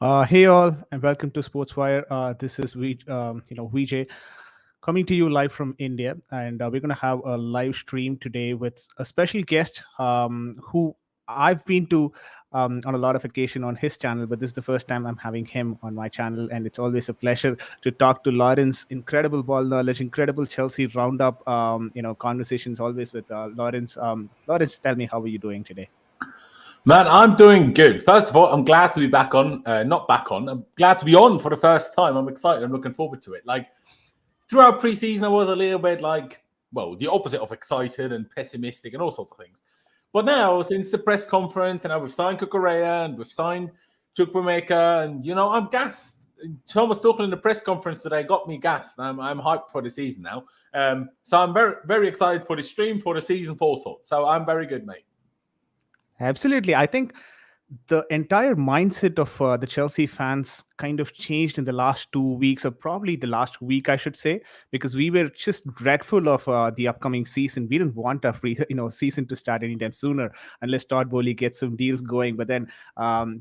Hey all, and welcome to Sportswire. This is VJ, coming to you live from India, and we're going to have a live stream today with a special guest who I've been to on a lot of occasion on his channel, but this is the first time I'm having him on my channel, and it's always a pleasure to talk to Lawrence. Incredible ball knowledge, incredible Chelsea roundup. Conversations always with Lawrence. Lawrence, tell me, how are you doing today? Man, I'm doing good. First of all, I'm glad to be back on. Not back on. I'm glad to be on for the first time. I'm excited. I'm looking forward to it. Like, throughout preseason, I was a little bit the opposite of excited and pessimistic and all sorts of things. But now, since the press conference, and now we've signed Cucurella and we've signed Chukwuemeka, and I'm gassed. Thomas Tuchel in the press conference today got me gassed. I'm hyped for the season now. So I'm very, very excited for the stream, for the season, for all sorts. So I'm very good, mate. Absolutely. I think the entire mindset of the Chelsea fans kind of changed in the last 2 weeks, or probably the last week, I should say, because we were just dreadful of the upcoming season. We didn't want our season to start anytime sooner unless Todd Bowley gets some deals going. But then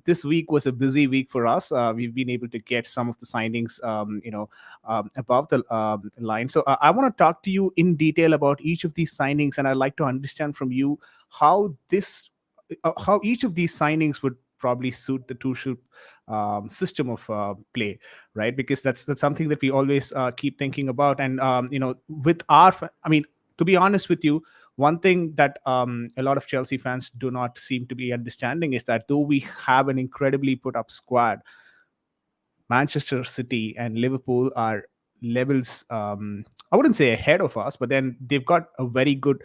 this week was a busy week for us. We've been able to get some of the signings, above the line. So I want to talk to you in detail about each of these signings, and I'd like to understand from you how each of these signings would probably suit the Tuchel system of play, right? Because that's something that we always keep thinking about. And to be honest with you, one thing that a lot of Chelsea fans do not seem to be understanding is that though we have an incredibly put up squad, Manchester City and Liverpool are levels, I wouldn't say ahead of us, but then they've got a very good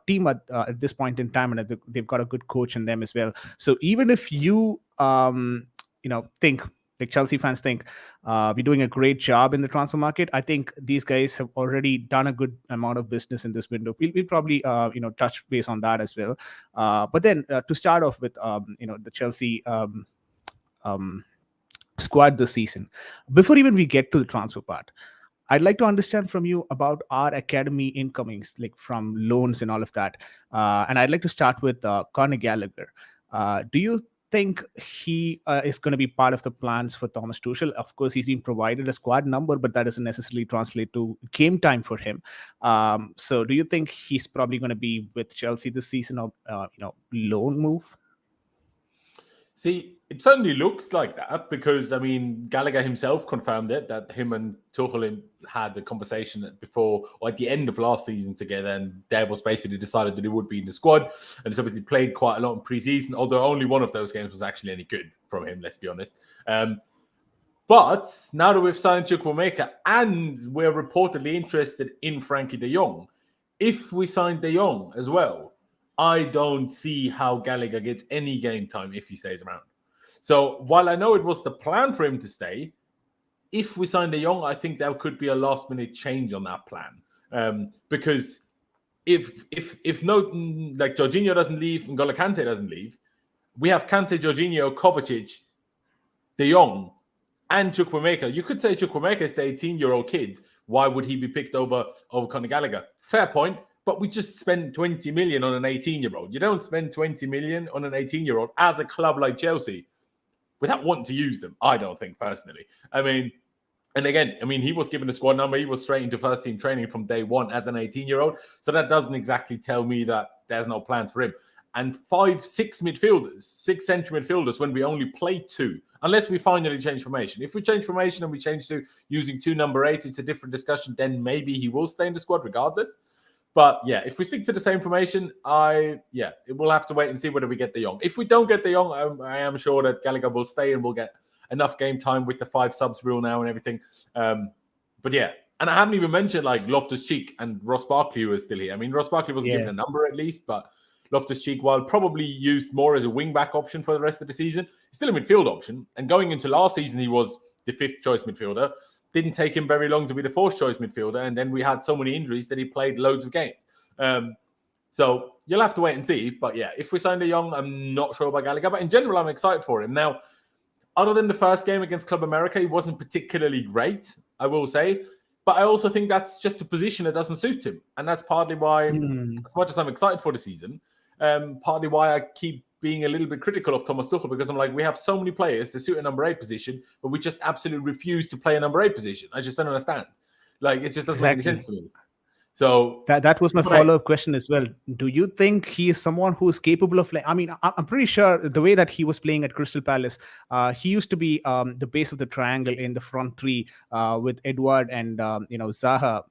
team at this point in time, and they've got a good coach in them as well. So even if you think, like Chelsea fans think, we're doing a great job in the transfer market, I think these guys have already done a good amount of business in this window. We'll probably touch base on that as well. But then to start off with the Chelsea squad this season, before even we get to the transfer part, I'd like to understand from you about our academy incomings, like from loans and all of that. And I'd like to start with Conor Gallagher. Do you think he is going to be part of the plans for Thomas Tuchel? Of course, he's been provided a squad number, but that doesn't necessarily translate to game time for him. So do you think he's probably going to be with Chelsea this season, or loan move? See, it certainly looks like that because, Gallagher himself confirmed it, that him and Tuchel had the conversation before or at the end of last season together, and Dave was basically decided that he would be in the squad, and he's obviously played quite a lot in pre-season, although only one of those games was actually any good from him, let's be honest. But now that we've signed Chukwuemeka and we're reportedly interested in Frankie de Jong, if we sign de Jong as well, I don't see how Gallagher gets any game time if he stays around. So while I know it was the plan for him to stay, if we sign de Jong, I think there could be a last-minute change on that plan. Because if no, like Jorginho doesn't leave and N'Golo Kante doesn't leave, we have Kante, Jorginho, Kovacic, de Jong, and Chukwuemeka. You could say Chukwuemeka is the 18-year-old kid. Why would he be picked over Conor Gallagher? Fair point. But we just spent 20 million on an 18-year-old. You don't spend 20 million on an 18-year-old as a club like Chelsea without wanting to use them, I don't think, personally. He was given a squad number. He was straight into first-team training from day one as an 18-year-old. So that doesn't exactly tell me that there's no plans for him. And six central midfielders, when we only play two, unless we finally change formation. If we change formation and we change to using 2 number 8, it's a different discussion. Then maybe he will stay in the squad regardless. But yeah, if we stick to the same formation, we'll have to wait and see whether we get de Jong. If we don't get de Jong, I am sure that Gallagher will stay and we'll get enough game time with the 5 subs rule now and everything. But yeah, and I haven't even mentioned like Loftus-Cheek and Ross Barkley, who is still here. Ross Barkley wasn't given a number at least, but Loftus-Cheek, while probably used more as a wing-back option for the rest of the season, still a midfield option. And going into last season, he was the 5th choice midfielder. Didn't take him very long to be the 4th choice midfielder, and then we had so many injuries that he played loads of games. So you'll have to wait and see. But yeah, if we sign de Jong, I'm not sure about Gallagher. But in general, I'm excited for him. Now, other than the first game against Club America, he wasn't particularly great, I will say. But I also think that's just a position that doesn't suit him. And that's partly why, as much as I'm excited for the season, partly why I keep being a little bit critical of Thomas Tuchel because I'm like, we have so many players that suit a number 8 position, but we just absolutely refuse to play a number 8 position. I just don't understand. Like, it just doesn't make any sense to me. So that was my follow-up question as well. Do you think he is someone who is capable of I mean, I'm pretty sure the way that he was playing at Crystal Palace, he used to be the base of the triangle in the front three with Edward and Zaha,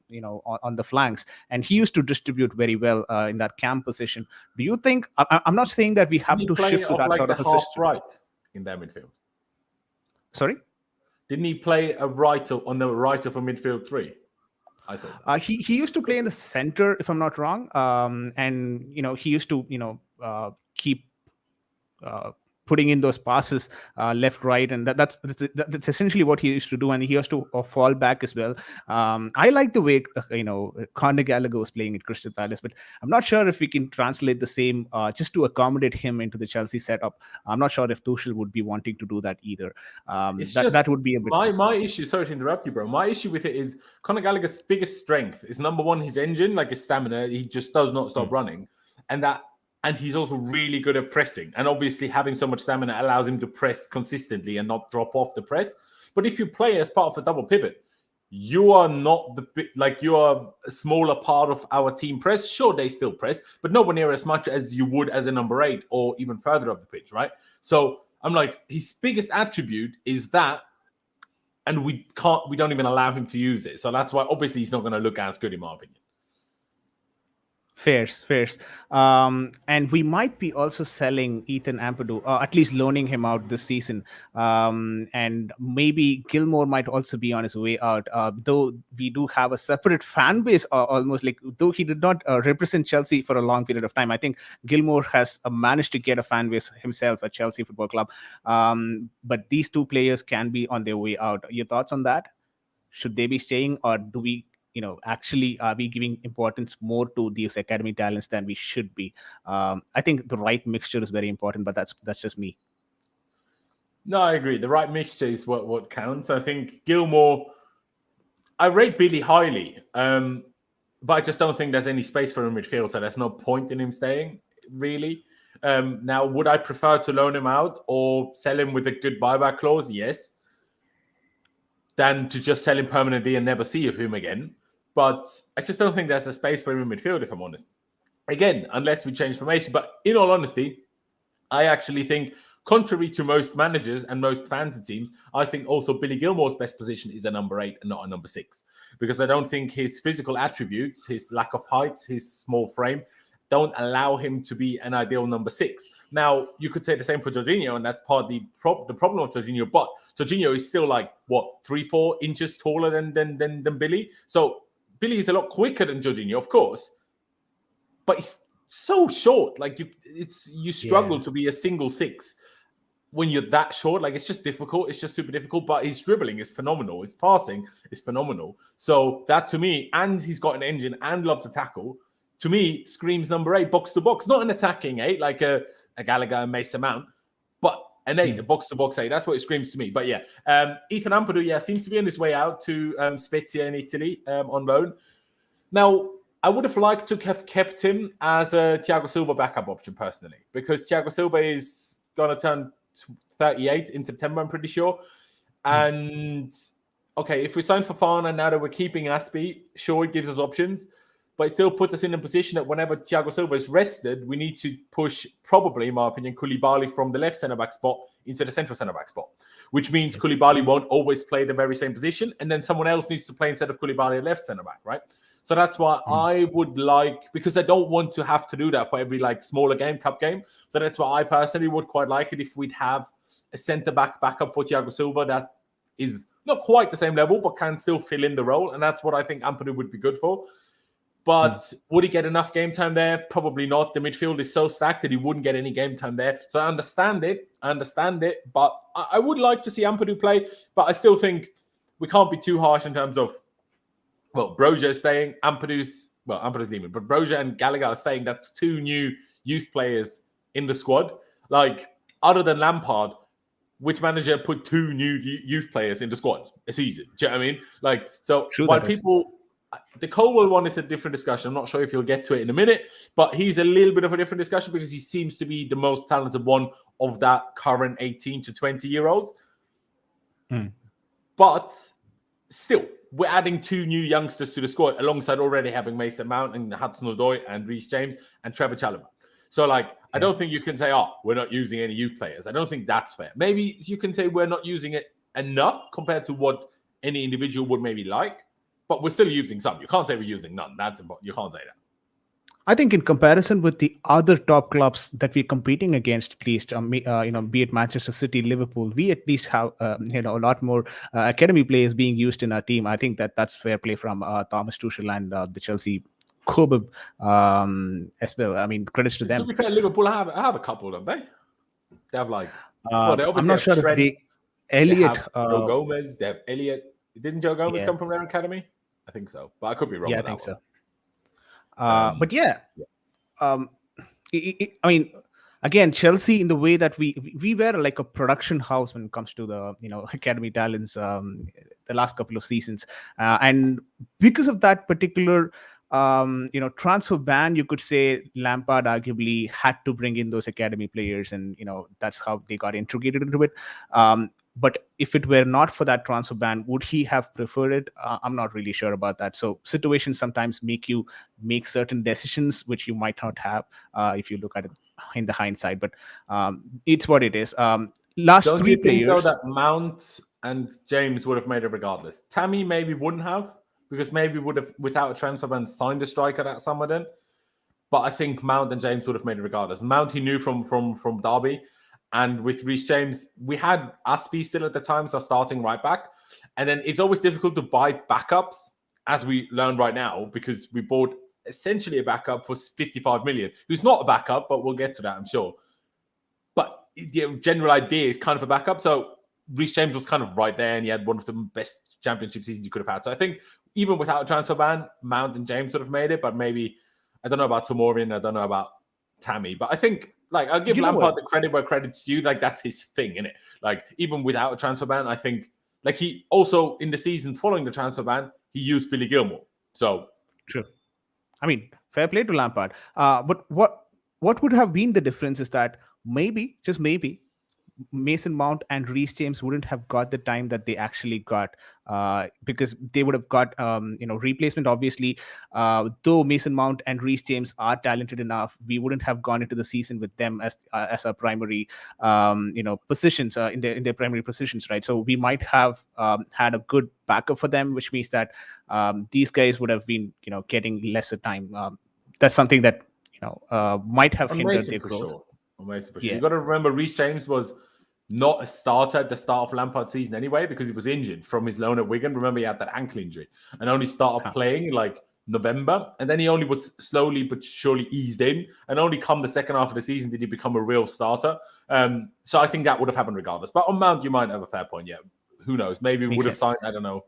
on the flanks, and he used to distribute very well in that cam position. Do you think? I'm not saying that we have to shift to that sort of a system. Right in their midfield. Sorry, didn't he play a right on the right of a midfield three? I thought he used to play in the center, if I'm not wrong, and he used to keep putting in those passes left, right, and that's essentially what he used to do, and he has to fall back as well. I like the way Conor Gallagher was playing at Crystal Palace, but I'm not sure if we can translate the same just to accommodate him into the Chelsea setup. I'm not sure if Tuchel would be wanting to do that either. That would be a bit my issue. Sorry to interrupt you, bro. My issue with it is Conor Gallagher's biggest strength is number one, his engine, like his stamina. He just does not stop running, and he's also really good at pressing. And obviously having so much stamina allows him to press consistently and not drop off the press. But if you play as part of a double pivot, you are not you are a smaller part of our team press. Sure, they still press, but nowhere near as much as you would as a number 8 or even further up the pitch, right? So I'm like, his biggest attribute is that, and we don't even allow him to use it. So that's why obviously he's not going to look as good in my opinion. Fairs. And we might be also selling Ethan Ampadu, at least loaning him out this season. And maybe Gilmour might also be on his way out, though we do have a separate fan base, almost like, though he did not represent Chelsea for a long period of time. I think Gilmour has managed to get a fan base himself at Chelsea Football Club. But these two players can be on their way out. Your thoughts on that? Should they be staying, or do we actually are we giving importance more to these academy talents than we should be? I think the right mixture is very important, but that's just me. No, I agree. The right mixture is what counts. I think Gilmour, I rate Billy highly, but I just don't think there's any space for him in midfield, so there's no point in him staying, really. Now, would I prefer to loan him out or sell him with a good buyback clause? Yes. Than to just sell him permanently and never see of him again. But I just don't think there's a space for him in midfield, if I'm honest. Again, unless we change formation. But in all honesty, I actually think, contrary to most managers and most fantasy teams, I think also Billy Gilmour's best position is a number 8 and not a number 6. Because I don't think his physical attributes, his lack of height, his small frame, don't allow him to be an ideal number 6. Now, you could say the same for Jorginho, and that's partly the problem of Jorginho. But Jorginho is still 3-4 inches taller than Billy. So Billy is a lot quicker than Jorginho, of course, but he's so short. You struggle to be a single 6 when you're that short. It's just difficult. It's just super difficult. But his dribbling is phenomenal. His passing is phenomenal. So that to me, and he's got an engine and loves to tackle, to me screams number 8, box to box, not an attacking 8 like a Gallagher and Mason Mount, but an 8, a box-to-box 8. That's what it screams to me. But yeah, Ethan Ampadu, seems to be on his way out to Spezia in Italy on loan. Now, I would have liked to have kept him as a Thiago Silva backup option personally, because Thiago Silva is going to turn 38 in September, I'm pretty sure. And, okay, if we sign Fofana now that we're keeping Aspie, sure, it gives us options. But it still puts us in a position that whenever Thiago Silva is rested, we need to push, probably, in my opinion, Koulibaly from the left centre-back spot into the central centre-back spot, which means Koulibaly won't always play the very same position, and then someone else needs to play instead of Koulibaly left centre-back, right? So that's why I would like, because I don't want to have to do that for every smaller game, cup game. So that's why I personally would quite like it if we'd have a centre-back backup for Thiago Silva that is not quite the same level, but can still fill in the role, and that's what I think Ampadu would be good for. But would he get enough game time there? Probably not. The midfield is so stacked that he wouldn't get any game time there. So I understand it. But I would like to see Ampadu play. But I still think we can't be too harsh in terms of, Broja is staying. Ampadu's leaving. But Broja and Gallagher are staying. That's 2 new youth players in the squad. Other than Lampard, which manager put 2 new youth players in the squad a season? Do you know what I mean? So True, while people The Colwell one is a different discussion. I'm not sure if you'll get to it in a minute, but he's a little bit of a different discussion because he seems to be the most talented one of that current 18 to 20-year-olds. But still, we're adding 2 new youngsters to the squad alongside already having Mason Mount and Hudson-Odoi and Reece James and Trevor Chalobah. So, I don't think you can say, we're not using any youth players. I don't think that's fair. Maybe you can say we're not using it enough compared to what any individual would maybe like, but we're still using some. You can't say we're using none. That's important. You can't say that. I think in comparison with the other top clubs that we're competing against, at least, be it Manchester City, Liverpool, we at least have, a lot more academy players being used in our team. I think that's fair play from Thomas Tuchel and the Chelsea club as well. I mean, credits to them. To be fair, Liverpool have a couple, don't they? They have I'm not sure Trent, if Elliot. They have Joe Gomez. They have Elliot. Didn't Joe Gomez come from their academy? I think so, but I could be wrong. Yeah, I think so. But yeah, I mean, again, Chelsea, in the way that we were like a production house when it comes to the academy talents the last couple of seasons, and because of that particular transfer ban, you could say Lampard arguably had to bring in those academy players, and that's how they got integrated into it. But if it were not for that transfer ban, would he have preferred it? I'm not really sure about that. So situations sometimes make you make certain decisions which you might not have if you look at it in the hindsight. But it's what it is. Last Don't 3 you think, players. though, that Mount and James would have made it regardless? Tammy maybe wouldn't have, because maybe would have, without a transfer ban, signed a striker that summer then. But I think Mount and James would have made it regardless. Mount he knew from Derby. And with Reece James, we had Aspie still at the time, so starting right back. And then it's always difficult to buy backups, as we learn right now, because we bought essentially a backup for 55 million, who's not a backup, but we'll get to that, I'm sure. But the general idea is kind of a backup. So Reece James was kind of right there, and he had one of the best championship seasons you could have had. So I think even without a transfer ban, Mount and James would have made it, but maybe, I don't know about Tomorian, I don't know about Tammy, but I think, I'll give Lampard the credit where credit's due. That's his thing, innit? Even without a transfer ban, I think, he also, in the season following the transfer ban, he used Billy Gilmore. So, true. I mean, fair play to Lampard. But what would have been the difference is that maybe, just maybe, Mason Mount and Reece James wouldn't have got the time that they actually got, because they would have got replacement. Obviously, though Mason Mount and Reece James are talented enough, we wouldn't have gone into the season with them as our primary positions in their primary positions, right? So we might have had a good backup for them, which means that these guys would have been getting lesser time. That's something that might have hindered their growth. Sure. Amazing for sure. You got to remember, Reece James was not a starter at the start of Lampard's season anyway, because he was injured from his loan at Wigan. Remember, he had that ankle injury and only started playing November, and then he only was slowly but surely eased in, and only come the second half of the season did he become a real starter. So I think that would have happened regardless. But on Mount, you might have a fair point. Yeah, who knows? Maybe we would have signed, I don't know,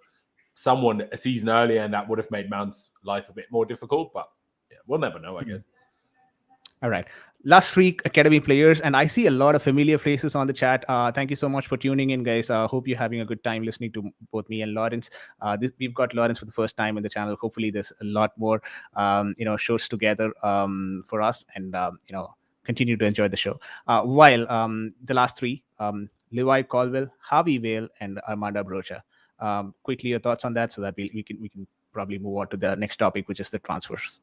someone a season earlier, and that would have made Mount's life a bit more difficult. But yeah, we'll never know, I guess. All right. Last 3 academy players, and I see a lot of familiar faces on the chat. Thank you so much for tuning in, guys. Hope you're having a good time listening to both me and Lawrence. We've got Lawrence for the first time in the channel. Hopefully there's a lot more shows together for us, and continue to enjoy the show. While the last 3, Levi Colwell, Harvey Vale, and Armando Brocha. Quickly, your thoughts on that, so that we can probably move on to the next topic, which is the transfers.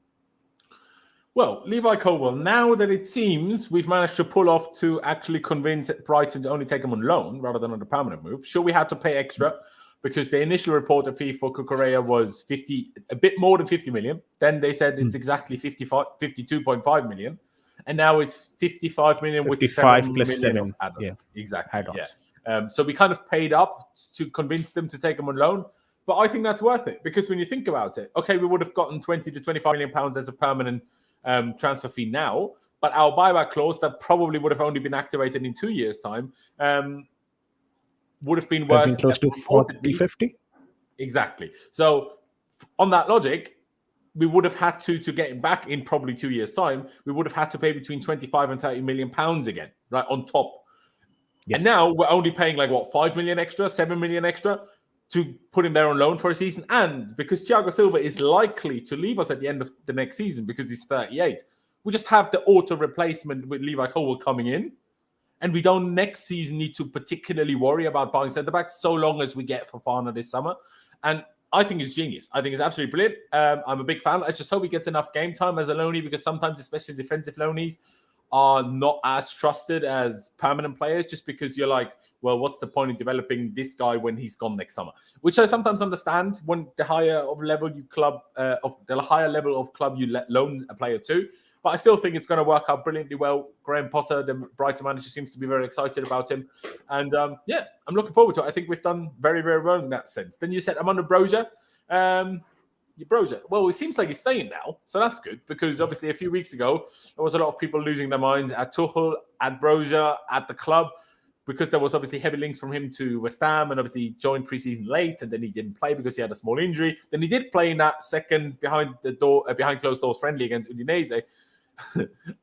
Well, Levi Colwell, now that it seems we've managed to pull off to actually convince Brighton to only take him on loan rather than on a permanent move, sure, we had to pay extra because the initial reported fee for Cucurella was a bit more than 50 million. Then they said it's exactly 52.5 million. And now it's 55 million with 7 million 7 of add-ons. Yeah, exactly. Add-ons. Yeah. So we kind of paid up to convince them to take him on loan. But I think that's worth it, because when you think about it, okay, we would have gotten 20 to 25 million pounds as a permanent transfer fee now, but our buyback clause that probably would have only been activated in 2 years' time would have been worth close to 40, 50. Exactly. So on that logic, we would have had to get him back in probably 2 years' time. We would have had to pay between 25 and 30 million pounds again, right, on top. Yeah. And now we're only paying 5 million extra, 7 million extra. to put him there on loan for a season, and because Thiago Silva is likely to leave us at the end of the next season because he's 38, we just have the auto replacement with Levi Colwill coming in, and we don't next season need to particularly worry about buying centre backs so long as we get Fofana this summer. And I think it's genius. I think it's absolutely brilliant. I'm a big fan. I just hope he gets enough game time as a loanee, because sometimes, especially defensive loanees, are not as trusted as permanent players, just because you're like, well, what's the point in developing this guy when he's gone next summer? Which I sometimes understand when the higher level of club you let loan a player to. But I still think it's going to work out brilliantly well. Graham Potter, the Brighton manager, seems to be very excited about him. And I'm looking forward to it. I think we've done very, very well in that sense. Then you said Armando Broja. Broja. Well, it seems like he's staying now. So that's good, because obviously a few weeks ago, there was a lot of people losing their minds at Tuchel, at Broja, at the club, because there was obviously heavy links from him to West Ham, and obviously he joined pre-season late, and then he didn't play because he had a small injury. Then he did play in that second behind closed doors friendly against Udinese,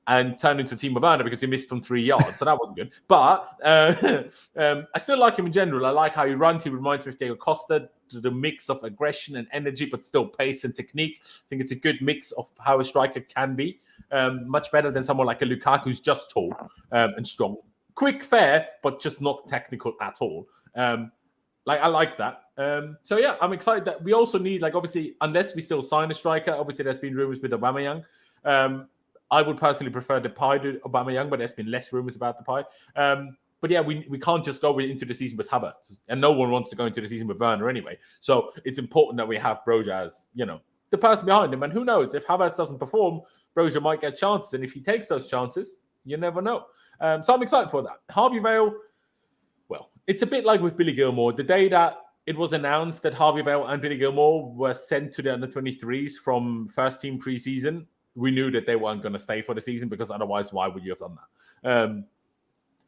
and turned into Timo Werner because he missed from 3 yards. So that wasn't good. But I still like him in general. I like how he runs. He reminds me of Diego Costa, the mix of aggression and energy, but still pace and technique. I think it's a good mix of how a striker can be. Much better than someone like a Lukaku, who's just tall and strong. Quick, fair, but just not technical at all. I like that. So yeah, I'm excited that we also need, obviously, unless we still sign a striker, obviously there's been rumours with Aubameyang. I would personally prefer Depay to Aubameyang, but there's been less rumours about Depay. But yeah, we can't just go into the season with Havertz, and no one wants to go into the season with Werner anyway. So it's important that we have Broja as, the person behind him. And who knows, if Havertz doesn't perform, Broja might get chances. And if he takes those chances, you never know. So I'm excited for that. Harvey Vale, well, it's a bit like with Billy Gilmore. The day that it was announced that Harvey Vale and Billy Gilmore were sent to the under-23s from first team pre-season, we knew that they weren't going to stay for the season, because otherwise, why would you have done that?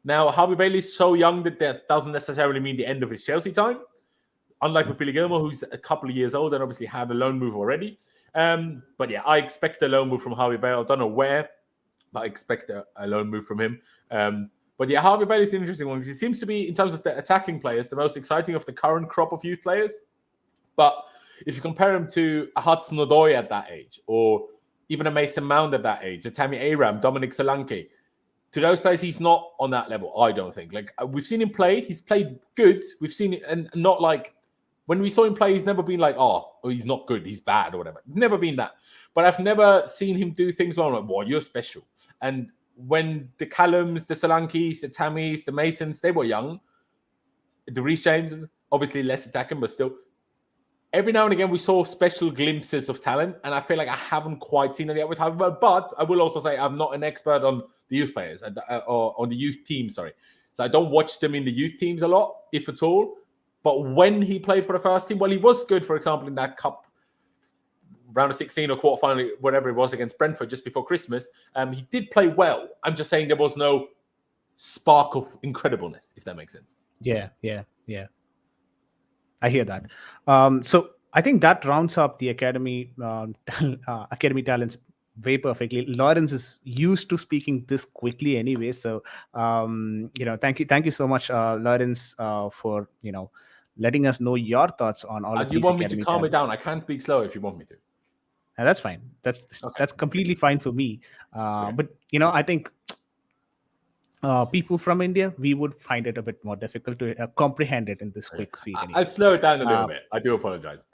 Now, Harvey Bailey is so young that doesn't necessarily mean the end of his Chelsea time. Unlike with Billy Gilmore, who's a couple of years old and obviously had a loan move already. But yeah, I expect a loan move from Harvey Bailey. I don't know where, but I expect a loan move from him. But yeah, Harvey Bailey is an interesting one, because he seems to be, in terms of the attacking players, the most exciting of the current crop of youth players. But if you compare him to a Hudson Odoi at that age, or even a Mason Mount at that age, a Tammy Abraham, Dominic Solanke, to those players, he's not on that level, I don't think. We've seen him play. He's played good. We've seen it, and not when we saw him play, he's never been like, oh, he's not good, he's bad or whatever. Never been that. But I've never seen him do things where I'm like, well, you're special. And when the Callums, the Solankis, the Tammys, the Masons, they were young. The Reece Jameses, obviously less attacking, but still. Every now and again, we saw special glimpses of talent, and I feel like I haven't quite seen it yet with Harvey. But I will also say I'm not an expert on the youth players, or on the youth team, sorry. So I don't watch them in the youth teams a lot, if at all. But when he played for the first team, well, he was good, for example, in that cup, round of 16 or quarterfinal, whatever it was, against Brentford just before Christmas. He did play well. I'm just saying there was no spark of incredibleness, if that makes sense. Yeah. I hear that. So I think that rounds up the academy talents way perfectly. Lawrence is used to speaking this quickly anyway. So, thank you so much, Lawrence, for, letting us know your thoughts on all of these. You want me to calm it down? I can speak slow if you want me to. That's fine. That's completely fine for me. But, I think people from India, we would find it a bit more difficult to comprehend it in this quick speed. Anyway. I'll slow it down a little bit. I do apologize.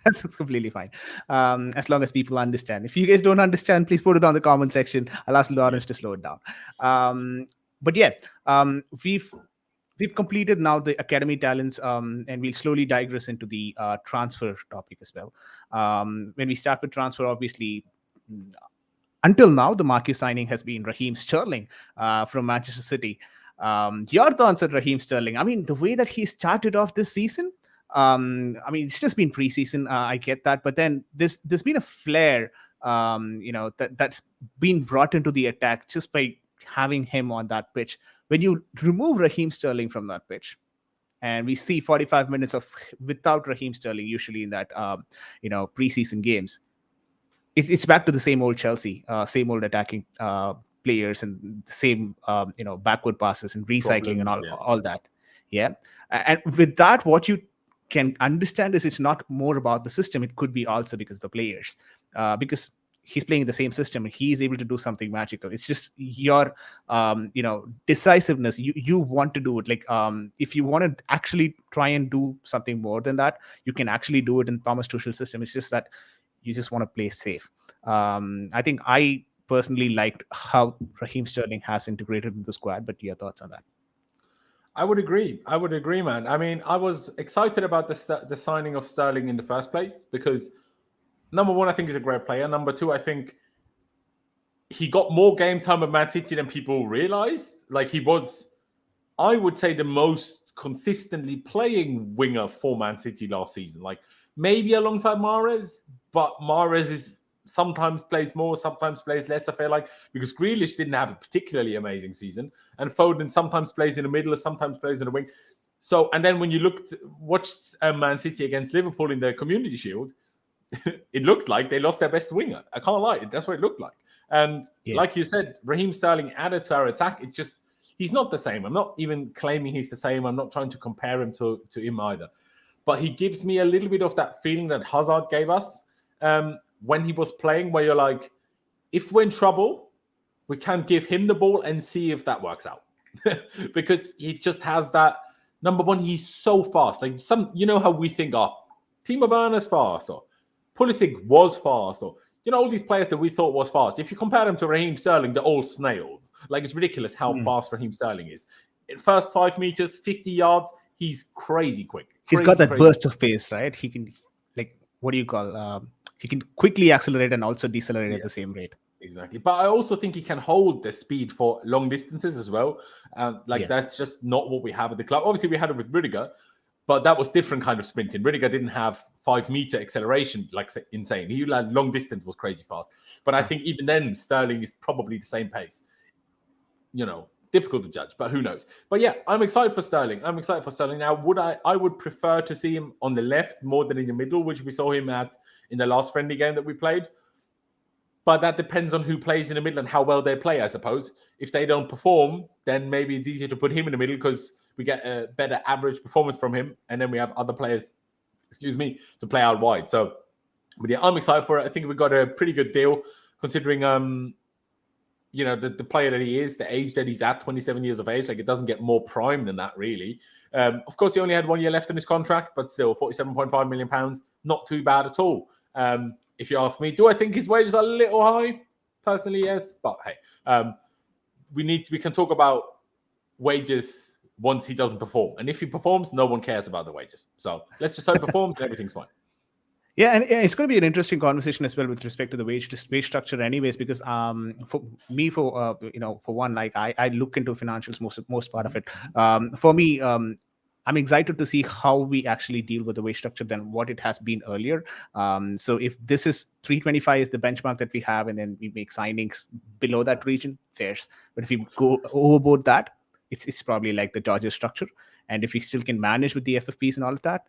That's completely fine. As long as people understand. If you guys don't understand, please put it on the comment section. I'll ask Lawrence to slow it down. But yeah, we've completed now the academy talents, and we'll slowly digress into the transfer topic as well. When we start with transfer, obviously, until now, the marquee signing has been Raheem Sterling from Manchester City. Your thoughts on Raheem Sterling? I mean, the way that he started off this season, it's just been preseason. I get that. But then there's been a flare, that's been brought into the attack just by having him on that pitch. When you remove Raheem Sterling from that pitch, and we see 45 minutes of without Raheem Sterling, usually in that, preseason games, it's back to the same old Chelsea, same old attacking players, and the same, backward passes and recycling and all that. Yeah. And with that, what you can understand is it's not more about the system. It could be also because the players, because he's playing the same system. He's able to do something magical. It's just your, decisiveness. You want to do it. Like, if you want to actually try and do something more than that, you can actually do it in Thomas Tuchel's system. It's just that you just want to play safe. I think I personally liked how Raheem Sterling has integrated into the squad. But your thoughts on that? I would agree, man. I mean, I was excited about the signing of Sterling in the first place because, number one, I think he's a great player. Number two, I think he got more game time at Man City than people realized. Like, he was, I would say, the most consistently playing winger for Man City last season. Like, maybe alongside Mahrez, but Mahrez is sometimes plays more, sometimes plays less, I feel like, because Grealish didn't have a particularly amazing season, and Foden sometimes plays in the middle or sometimes plays in the wing. So, and then when you watched Man City against Liverpool in the Community Shield, it looked like they lost their best winger. I can't lie, that's what it looked like. And like you said, Raheem Sterling added to our attack. It just, he's not the same. I'm not even claiming he's the same. I'm not trying to compare him to him either. But he gives me a little bit of that feeling that Hazard gave us when he was playing, where you're like, if we're in trouble, we can give him the ball and see if that works out. Because he just has that, number one, he's so fast. Like, you know how we think, Timo Werner's fast, or Pulisic was fast, or, all these players that we thought was fast. If you compare them to Raheem Sterling, they're all snails. Like, it's ridiculous how fast Raheem Sterling is. In first 5 meters, 50 yards, he's crazy quick. He's got that burst of pace, right? He can, like, what do you call, he can quickly accelerate and also decelerate at the same rate. Exactly. But I also think he can hold the speed for long distances as well. That's just not what we have at the club. Obviously, we had it with Rudiger, but that was different kind of sprinting. Rudiger didn't have 5-meter acceleration, like, insane. He had long distance, was crazy fast. But I think even then, Sterling is probably the same pace. Difficult to judge, but who knows? But yeah, I'm excited for Sterling. Now, I would prefer to see him on the left more than in the middle, which we saw him at in the last friendly game that we played. But that depends on who plays in the middle and how well they play, I suppose. If they don't perform, then maybe it's easier to put him in the middle because we get a better average performance from him. And then we have other players, to play out wide. So, but yeah, I'm excited for it. I think we got a pretty good deal considering, the player that he is, the age that he's at, 27 years of age. Like, it doesn't get more prime than that, really. Of course, he only had 1 year left in his contract, but still, £47.5 million, not too bad at all. If you ask me, do I think his wages are a little high? Personally, yes. But hey, we can talk about wages once he doesn't perform. And if he performs, no one cares about the wages. So let's just hope he performs and everything's fine. Yeah, and it's going to be an interesting conversation as well with respect to the wage structure, anyways. Because for me, for one, like I look into financials most part of it. For me, I'm excited to see how we actually deal with the wage structure than what it has been earlier. So if this is 325 is the benchmark that we have, and then we make signings below that region, fairs. But if we go overboard that, it's probably like the Dodgers structure. And if we still can manage with the FFPs and all of that,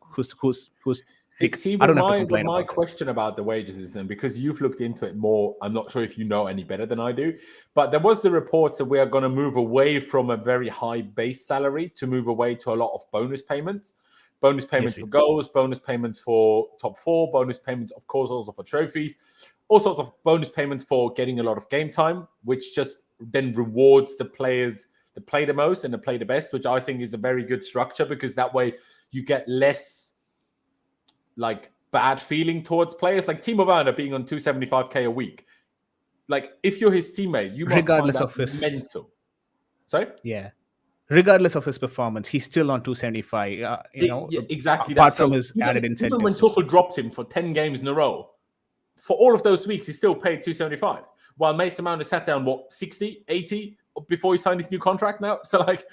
who's See, I don't know what my question about the wages is, and because you've looked into it more, I'm not sure if you know any better than I do, but there was the reports that we are going to move away from a very high base salary to move away to a lot of bonus payments. Bonus payments for goals, bonus payments for top four, bonus payments, of course, also for trophies, all sorts of bonus payments for getting a lot of game time, which just then rewards the players that play the most and that play the best, which I think is a very good structure, because that way you get less like bad feeling towards players. Like Timo Werner being on 275k a week. Like, if you're his teammate, you must regardless find of his mental. Sorry? Yeah. Regardless of his performance, he's still on 275. Exactly. Apart from his added incentives. Even when Tuchel dropped him for 10 games in a row, for all of those weeks, he still paid 275. While Mason Mount has sat down, 60, 80 before he signed his new contract now? So, like,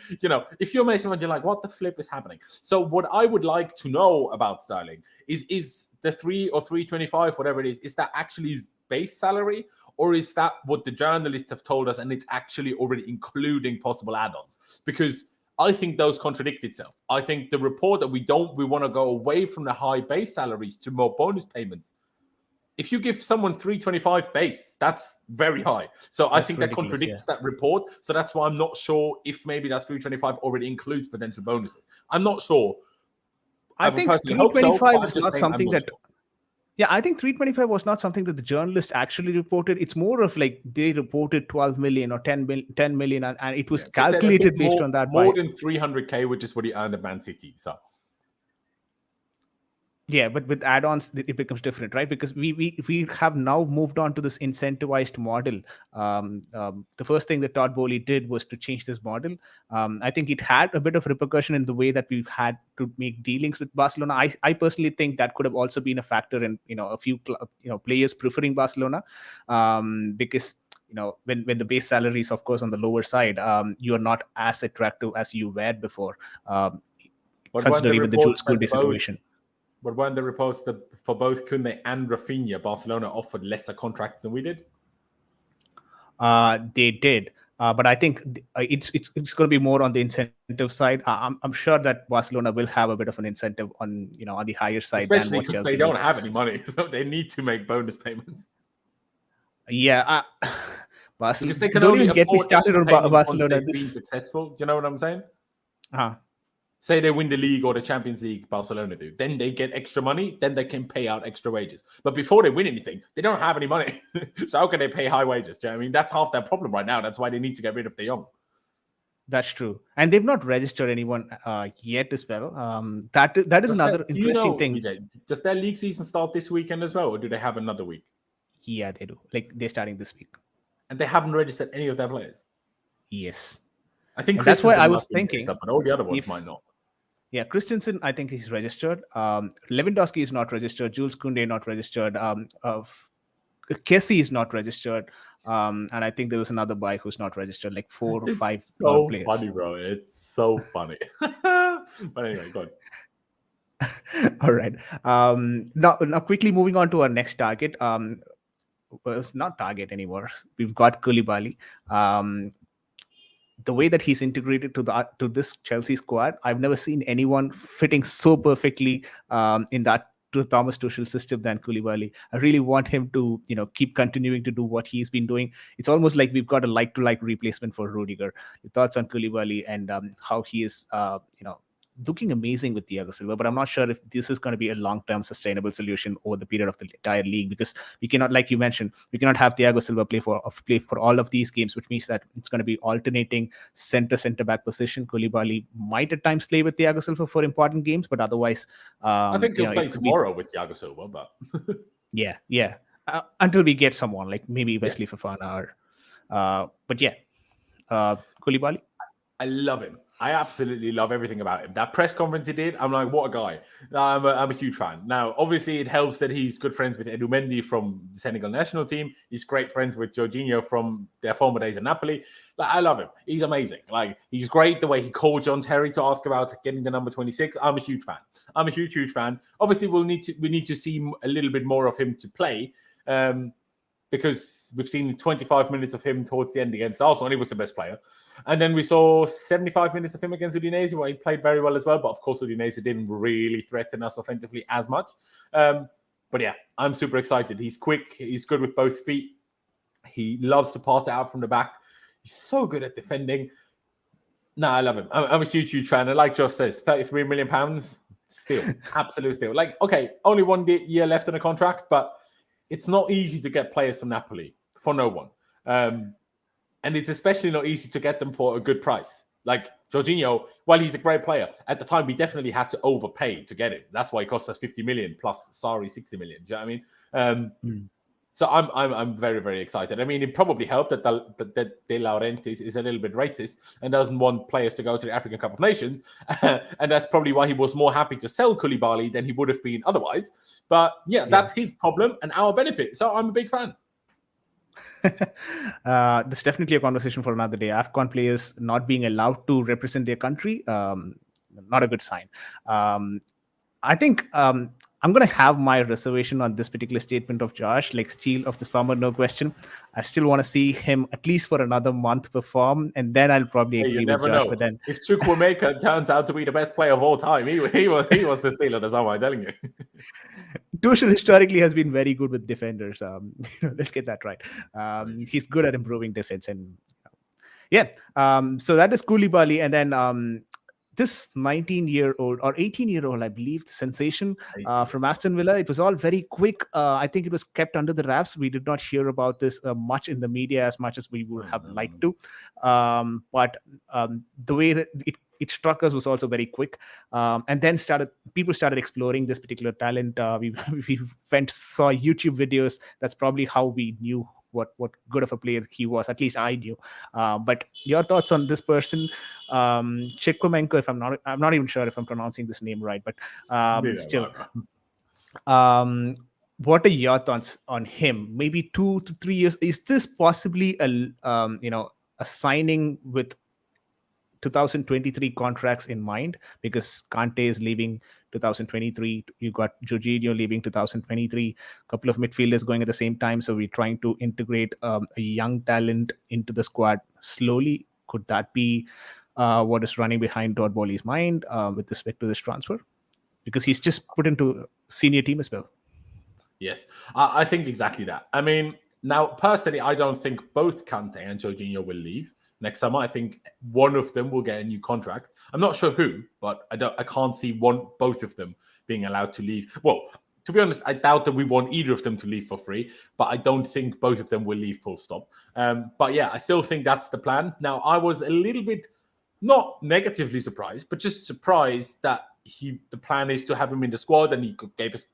if you're Mason Mount, you're like, what the flip is happening? So what I would like to know about Sterling is the 3 or 325, whatever it is that actually his base salary? Or is that what the journalists have told us and it's actually already including possible add-ons? Because I think those contradict itself. I think the report that we want to go away from the high base salaries to more bonus payments. If you give someone 325 base, that's very high. So I think that contradicts that report. So that's why I'm not sure if maybe that 325 already includes potential bonuses. I'm not sure. I I would think personally hope so, but 325 I'm is just not saying I'm something not that. sure. Yeah, I think 325 was not something that the journalist actually reported. It's more of like they reported 12 million or 10 million, and it was Yeah, they said a bit calculated based on that more by. than 300k, which is what he earned at Man City. So Yeah, but with add-ons, it becomes different, right? Because we have now moved on to this incentivized model. The first thing that Todd Bowley did was to change this model. I think it had a bit of repercussion in the way that we've had to make dealings with Barcelona. I personally think that could have also been a factor in a few players preferring Barcelona, because when the base salary is of course on the lower side, you are not as attractive as you were before. Um, but when Consider the even the reports Jules that Koundé situation. for both Koundé and Rafinha, Barcelona offered lesser contracts than we did. They did, but I think it's going to be more on the incentive side. I'm sure that Barcelona will have a bit of an incentive on the higher side than Especially what because Chelsea they will. don't have any money, so they need to make bonus payments. Yeah, Because Barcelona. they can Don't only even get me afford started extra on payments once Barcelona. they've been successful. Do you know what I'm saying? Uh, Say they win the league or the Champions League, Barcelona do. Then they get extra money. Then they can pay out extra wages. But before they win anything, they don't have any money. So how can they pay high wages? Do you know what I mean? That's half their problem right now. That's why they need to get rid of De Jong. that's true, and they've not registered anyone yet as well. That is another Do you interesting know, thing. BJ, does their league season start this weekend as well, or do they have another week? Yeah, they do. Like they're starting this week. And they haven't registered any of their players. Yes, I think and that's why I Christensen was must be thinking registered, but all the other ones if. might not. Yeah, Christensen, I think he's registered. Lewandowski is not registered. Jules Koundé not registered. Kessie is not registered. And I think there was another guy who's not registered, like 4 or 5 It's so players. funny, bro. It's so funny. But anyway, go on. All right. Now quickly moving on to our next target. Well, it's not target anymore. We've got Koulibaly. The way that he's integrated to this Chelsea squad, I've never seen anyone fitting so perfectly in that to Thomas Tuchel system than Koulibaly. I really want him to keep continuing to do what he's been doing. It's almost like we've got a like-to-like replacement for Rudiger. Your thoughts on Koulibaly and how he is looking amazing with Thiago Silva, but I'm not sure if this is going to be a long-term sustainable solution over the period of the entire league, because we cannot, like you mentioned, we cannot have Thiago Silva play for all of these games, which means that it's going to be alternating center back position. Koulibaly might at times play with Thiago Silva for important games, but otherwise, I think he'll play it could tomorrow with Thiago Silva, but yeah. Until we get someone like maybe Wesley Fofana but yeah, Koulibaly. I love him. I absolutely love everything about him. That press conference he did, I'm like, what a guy. I'm a huge fan. Now, obviously, it helps that he's good friends with Edu Mendy from the Senegal national team. He's great friends with Jorginho from their former days at Napoli. Like, I love him. He's amazing. Like, he's great the way he called John Terry to ask about getting the number 26. I'm a huge fan. I'm a huge fan. Obviously, we need to see a little bit more of him to play. Because we've seen 25 minutes of him towards the end against Arsenal, and he was the best player. And then we saw 75 minutes of him against Udinese, where he played very well as well. But of course, Udinese didn't really threaten us offensively as much. But yeah, I'm super excited. He's quick. He's good with both feet. He loves to pass it out from the back. He's so good at defending. I love him. I'm a huge fan. And like Josh says, £33 million, still, absolute steal. Like, okay, only 1 year left on the contract, but it's not easy to get players from Napoli for no one. And it's especially not easy to get them for a good price. Like Jorginho, while he's a great player, at the time we definitely had to overpay to get him. That's why it cost us 50 million plus Sarri 60 million. Do you know what I mean? So I'm very, very excited. I mean, it probably helped that De Laurentiis is a little bit racist and doesn't want players to go to the African Cup of Nations. And that's probably why he was more happy to sell Koulibaly than he would have been otherwise. But yeah, that's his problem and our benefit. So I'm a big fan. This is definitely a conversation for another day. AFCON players not being allowed to represent their country, not a good sign. I think I'm going to have my reservation on this particular statement of Josh, like steal of the summer, no question. I still want to see him at least for another month perform, and then I'll probably agree with Josh. Know. But then, if Chukwuemeka turns out to be the best player of all time, he was the steal of the summer, I'm telling you. Tuchel historically has been very good with defenders. Let's get that right. He's good at improving defense, and yeah. So that is Koulibaly, and then this 19-year-old or 18-year-old, I believe, the sensation 80 from years. Aston Villa, it was all very quick. I think it was kept under the wraps. We did not hear about this much in the media as much as we would have liked to. But the way that it struck us was also very quick. And then people started exploring this particular talent. We saw YouTube videos. That's probably how we knew what good of a player he was. At least I knew. But your thoughts on this person, Chikwimenko? If I'm not even sure if I'm pronouncing this name right, but still, what are your thoughts on him? Maybe 2 to 3 years. Is this possibly a signing with 2023 contracts in mind? Because Kante is leaving 2023. You got Jorginho leaving 2023. A couple of midfielders going at the same time. So we're trying to integrate a young talent into the squad slowly. Could that be what is running behind Todd Bowley's mind with respect to this transfer? Because he's just put into senior team as well. Yes, I think exactly that. I mean, now personally, I don't think both Kante and Jorginho will leave next summer. I think one of them will get a new contract. I'm not sure who, but I can't see both of them being allowed to leave. Well, to be honest, I doubt that we want either of them to leave for free, but I don't think both of them will leave full stop. But yeah, I still think that's the plan. Now, I was a little bit not negatively surprised, but just surprised that the plan is to have him in the squad, and he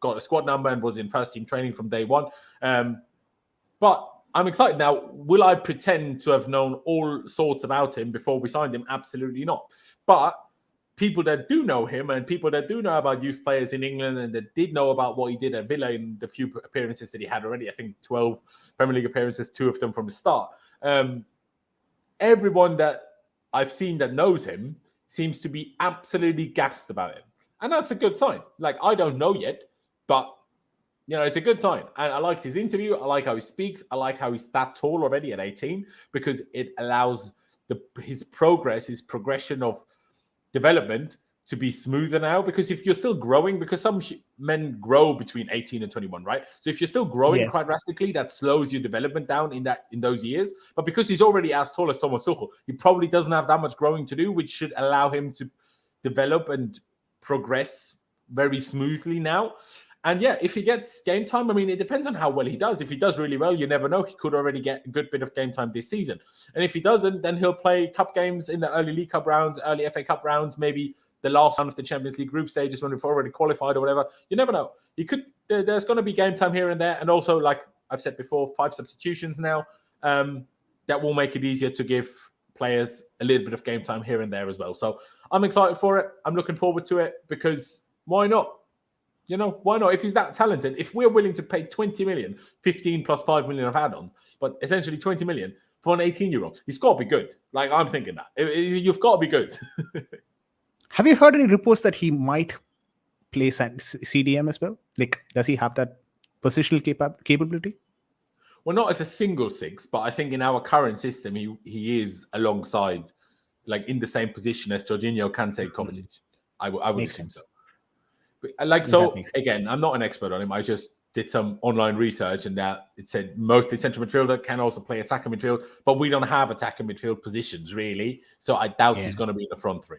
got a squad number and was in first team training from day one. But I'm excited now. Will I pretend to have known all sorts about him before we signed him? Absolutely not. But people that do know him and people that do know about youth players in England and that did know about what he did at Villa in the few appearances that he had already, I think 12 Premier League appearances, 2 of them from the start. Everyone that I've seen that knows him seems to be absolutely gassed about him. And that's a good sign. Like, I don't know yet, but, it's a good sign. And I like his interview. I like how he speaks. I like how he's that tall already at 18, because it allows his progression of development to be smoother now. Because if you're still growing, because some men grow between 18 and 21, right? So if you're still growing quite drastically, that slows your development down in those years. But because he's already as tall as Thomas Tuchel, he probably doesn't have that much growing to do, which should allow him to develop and progress very smoothly now. And yeah, if he gets game time, I mean, it depends on how well he does. If he does really well, you never know. He could already get a good bit of game time this season. And if he doesn't, then he'll play cup games in the early League Cup rounds, early FA Cup rounds, maybe the last round of the Champions League group stages when we've already qualified or whatever. You never know. There's going to be game time here and there. And also, like I've said before, 5 substitutions now. That will make it easier to give players a little bit of game time here and there as well. So I'm excited for it. I'm looking forward to it, because why not? Why not? If he's that talented, if we're willing to pay 20 million, 15 plus 5 million of add-ons, but essentially 20 million for an 18-year-old, he's got to be good. Like, I'm thinking that. You've got to be good. Have you heard any reports that he might play CDM as well? Like, does he have that positional capability? Well, not as a single 6, but I think in our current system, he is alongside, like, in the same position as Jorginho, Kante, Kovacic. I would assume so. But, again, I'm not an expert on him. I just did some online research, and that it said mostly central midfielder, can also play attacker midfield, but we don't have attacker midfield positions really. So I doubt he's going to be in the front 3.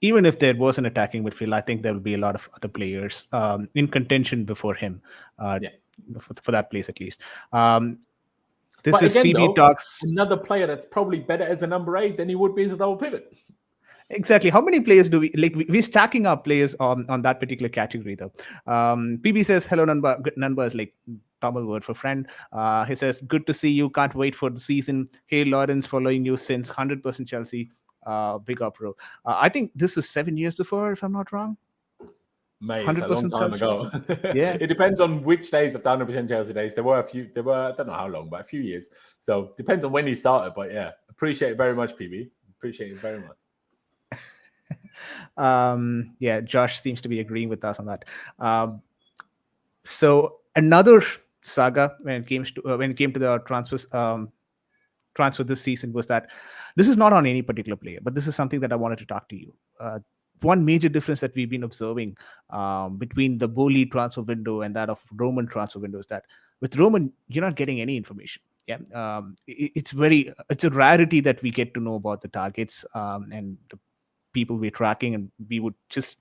Even if there was an attacking midfield, I think there will be a lot of other players in contention before him for that place at least. This but is again, PB Talks. Another player that's probably better as a number 8 than he would be as a double pivot. Exactly. How many players do we like? We're stacking our players on that particular category, though. PB says, "Hello, Nanba." Nanba is like Tamil word for friend. He says, "Good to see you. Can't wait for the season. Hey, Lawrence, following you since 100% Chelsea. Big up, bro." I think this was 7 years before, if I'm not wrong. Mate, it's a long time ago. Yeah, it depends on which days of the 100% Chelsea days. There were I don't know how long, but a few years. So depends on when he started. But yeah, appreciate it very much, PB. Appreciate it very much. Josh seems to be agreeing with us on that. So another saga when it came to the transfer this season was that this is not on any particular player, but this is something that I wanted to talk to you. One major difference that we've been observing between the Bowley transfer window and that of Roman transfer window is that with Roman, you're not getting any information. It's a rarity that we get to know about the targets and people were tracking, and we would just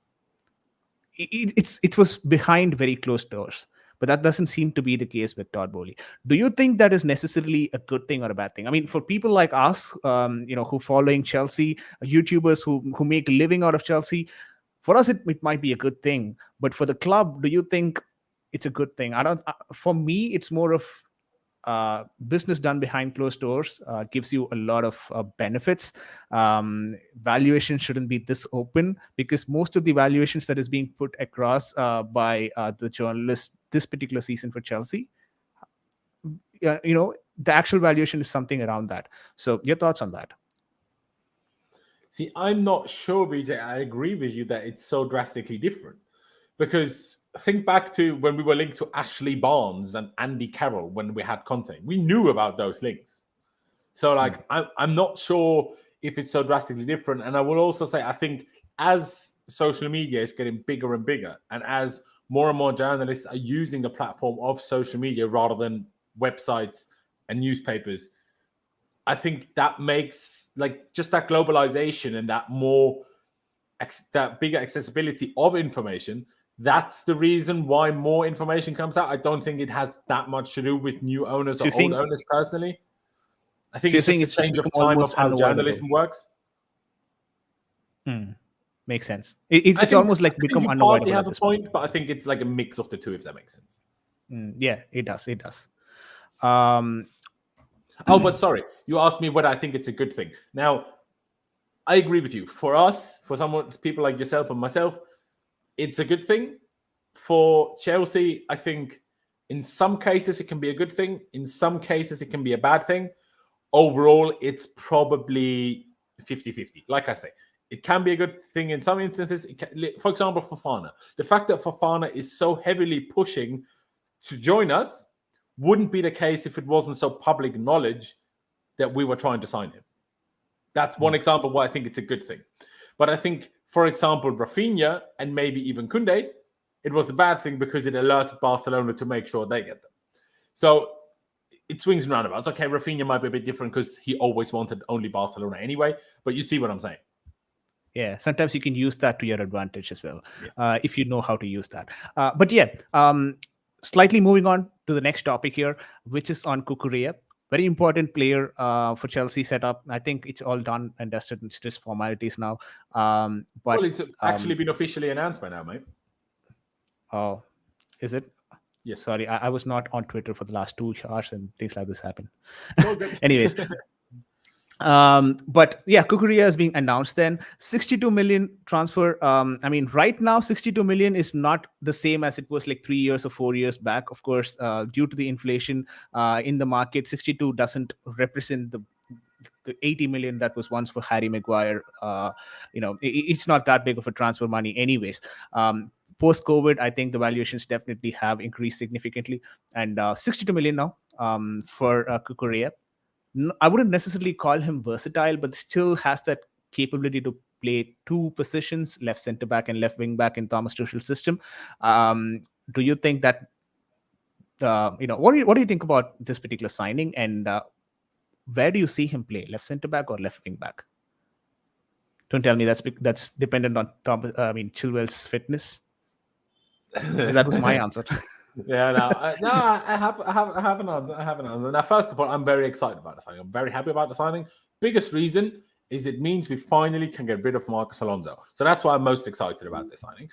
it was behind very closed doors. But that doesn't seem to be the case with Todd Bowley. Do you think that is necessarily a good thing or a bad thing? I mean, for people like us, who following Chelsea, YouTubers who make a living out of Chelsea, for us it might be a good thing. But for the club, do you think it's a good thing? I don't. For me, it's more of business done behind closed doors gives you a lot of benefits. Valuation shouldn't be this open, because most of the valuations that is being put across by the journalists this particular season for Chelsea, the actual valuation is something around that. So your thoughts on that? See, I'm not sure, BJ. I agree with you that it's so drastically different, because think back to when we were linked to Ashley Barnes and Andy Carroll when we had Conte. We knew about those links. So, I'm not sure if it's so drastically different. And I will also say, I think as social media is getting bigger and bigger, and as more and more journalists are using the platform of social media rather than websites and newspapers, I think that makes just that globalization and that bigger accessibility of information. That's the reason why more information comes out. I don't think it has that much to do with new owners or old owners personally. I think it's just a change of time of how journalism works. Makes sense. It's almost like become unavoidable. You have a point, but I think it's like a mix of the two, if that makes sense. Yeah, it does. It does. But sorry, you asked me whether I think it's a good thing. Now, I agree with you. For us, for people like yourself and myself, it's a good thing. For Chelsea, I think in some cases it can be a good thing. In some cases it can be a bad thing. Overall, it's probably 50-50. Like I say, it can be a good thing in some instances. For example, Fofana. The fact that Fofana is so heavily pushing to join us wouldn't be the case if it wasn't so public knowledge that we were trying to sign him. That's one example why I think it's a good thing. But I think, for example, Rafinha and maybe even Koundé, it was a bad thing because it alerted Barcelona to make sure they get them. So it swings and roundabouts. Okay, Rafinha might be a bit different because he always wanted only Barcelona anyway, but you see what I'm saying. Yeah, sometimes you can use that to your advantage as well, if you know how to use that. But yeah, slightly moving on to the next topic here, which is on Cucurella. Very important player for Chelsea setup. I think it's all done and dusted. It's just formalities now. But it's actually been officially announced by now, mate. Oh, is it? Yes. Sorry, I was not on Twitter for the last 2 hours and things like this happen. Oh, Anyways. But yeah, Cucurella is being announced then. 62 million transfer. I mean, right now, 62 million is not the same as it was like 3 years or 4 years back. Of course, due to the inflation in the market, 62 doesn't represent the 80 million that was once for Harry Maguire. It's not that big of a transfer money anyways. Post-COVID, I think the valuations definitely have increased significantly. And 62 million now for Cucurella. I wouldn't necessarily call him versatile, but still has that capability to play 2 positions, left center back and left wing back in Thomas Tuchel's system. Do you think that, what do you think about this particular signing, and where do you see him play, left center back or left wing back? Don't tell me that's dependent on Chilwell's fitness. That was my answer. Yeah, I have an answer. Now, first of all, I'm very excited about the signing. I'm very happy about the signing. Biggest reason is it means we finally can get rid of Marcos Alonso. So that's why I'm most excited about this signing.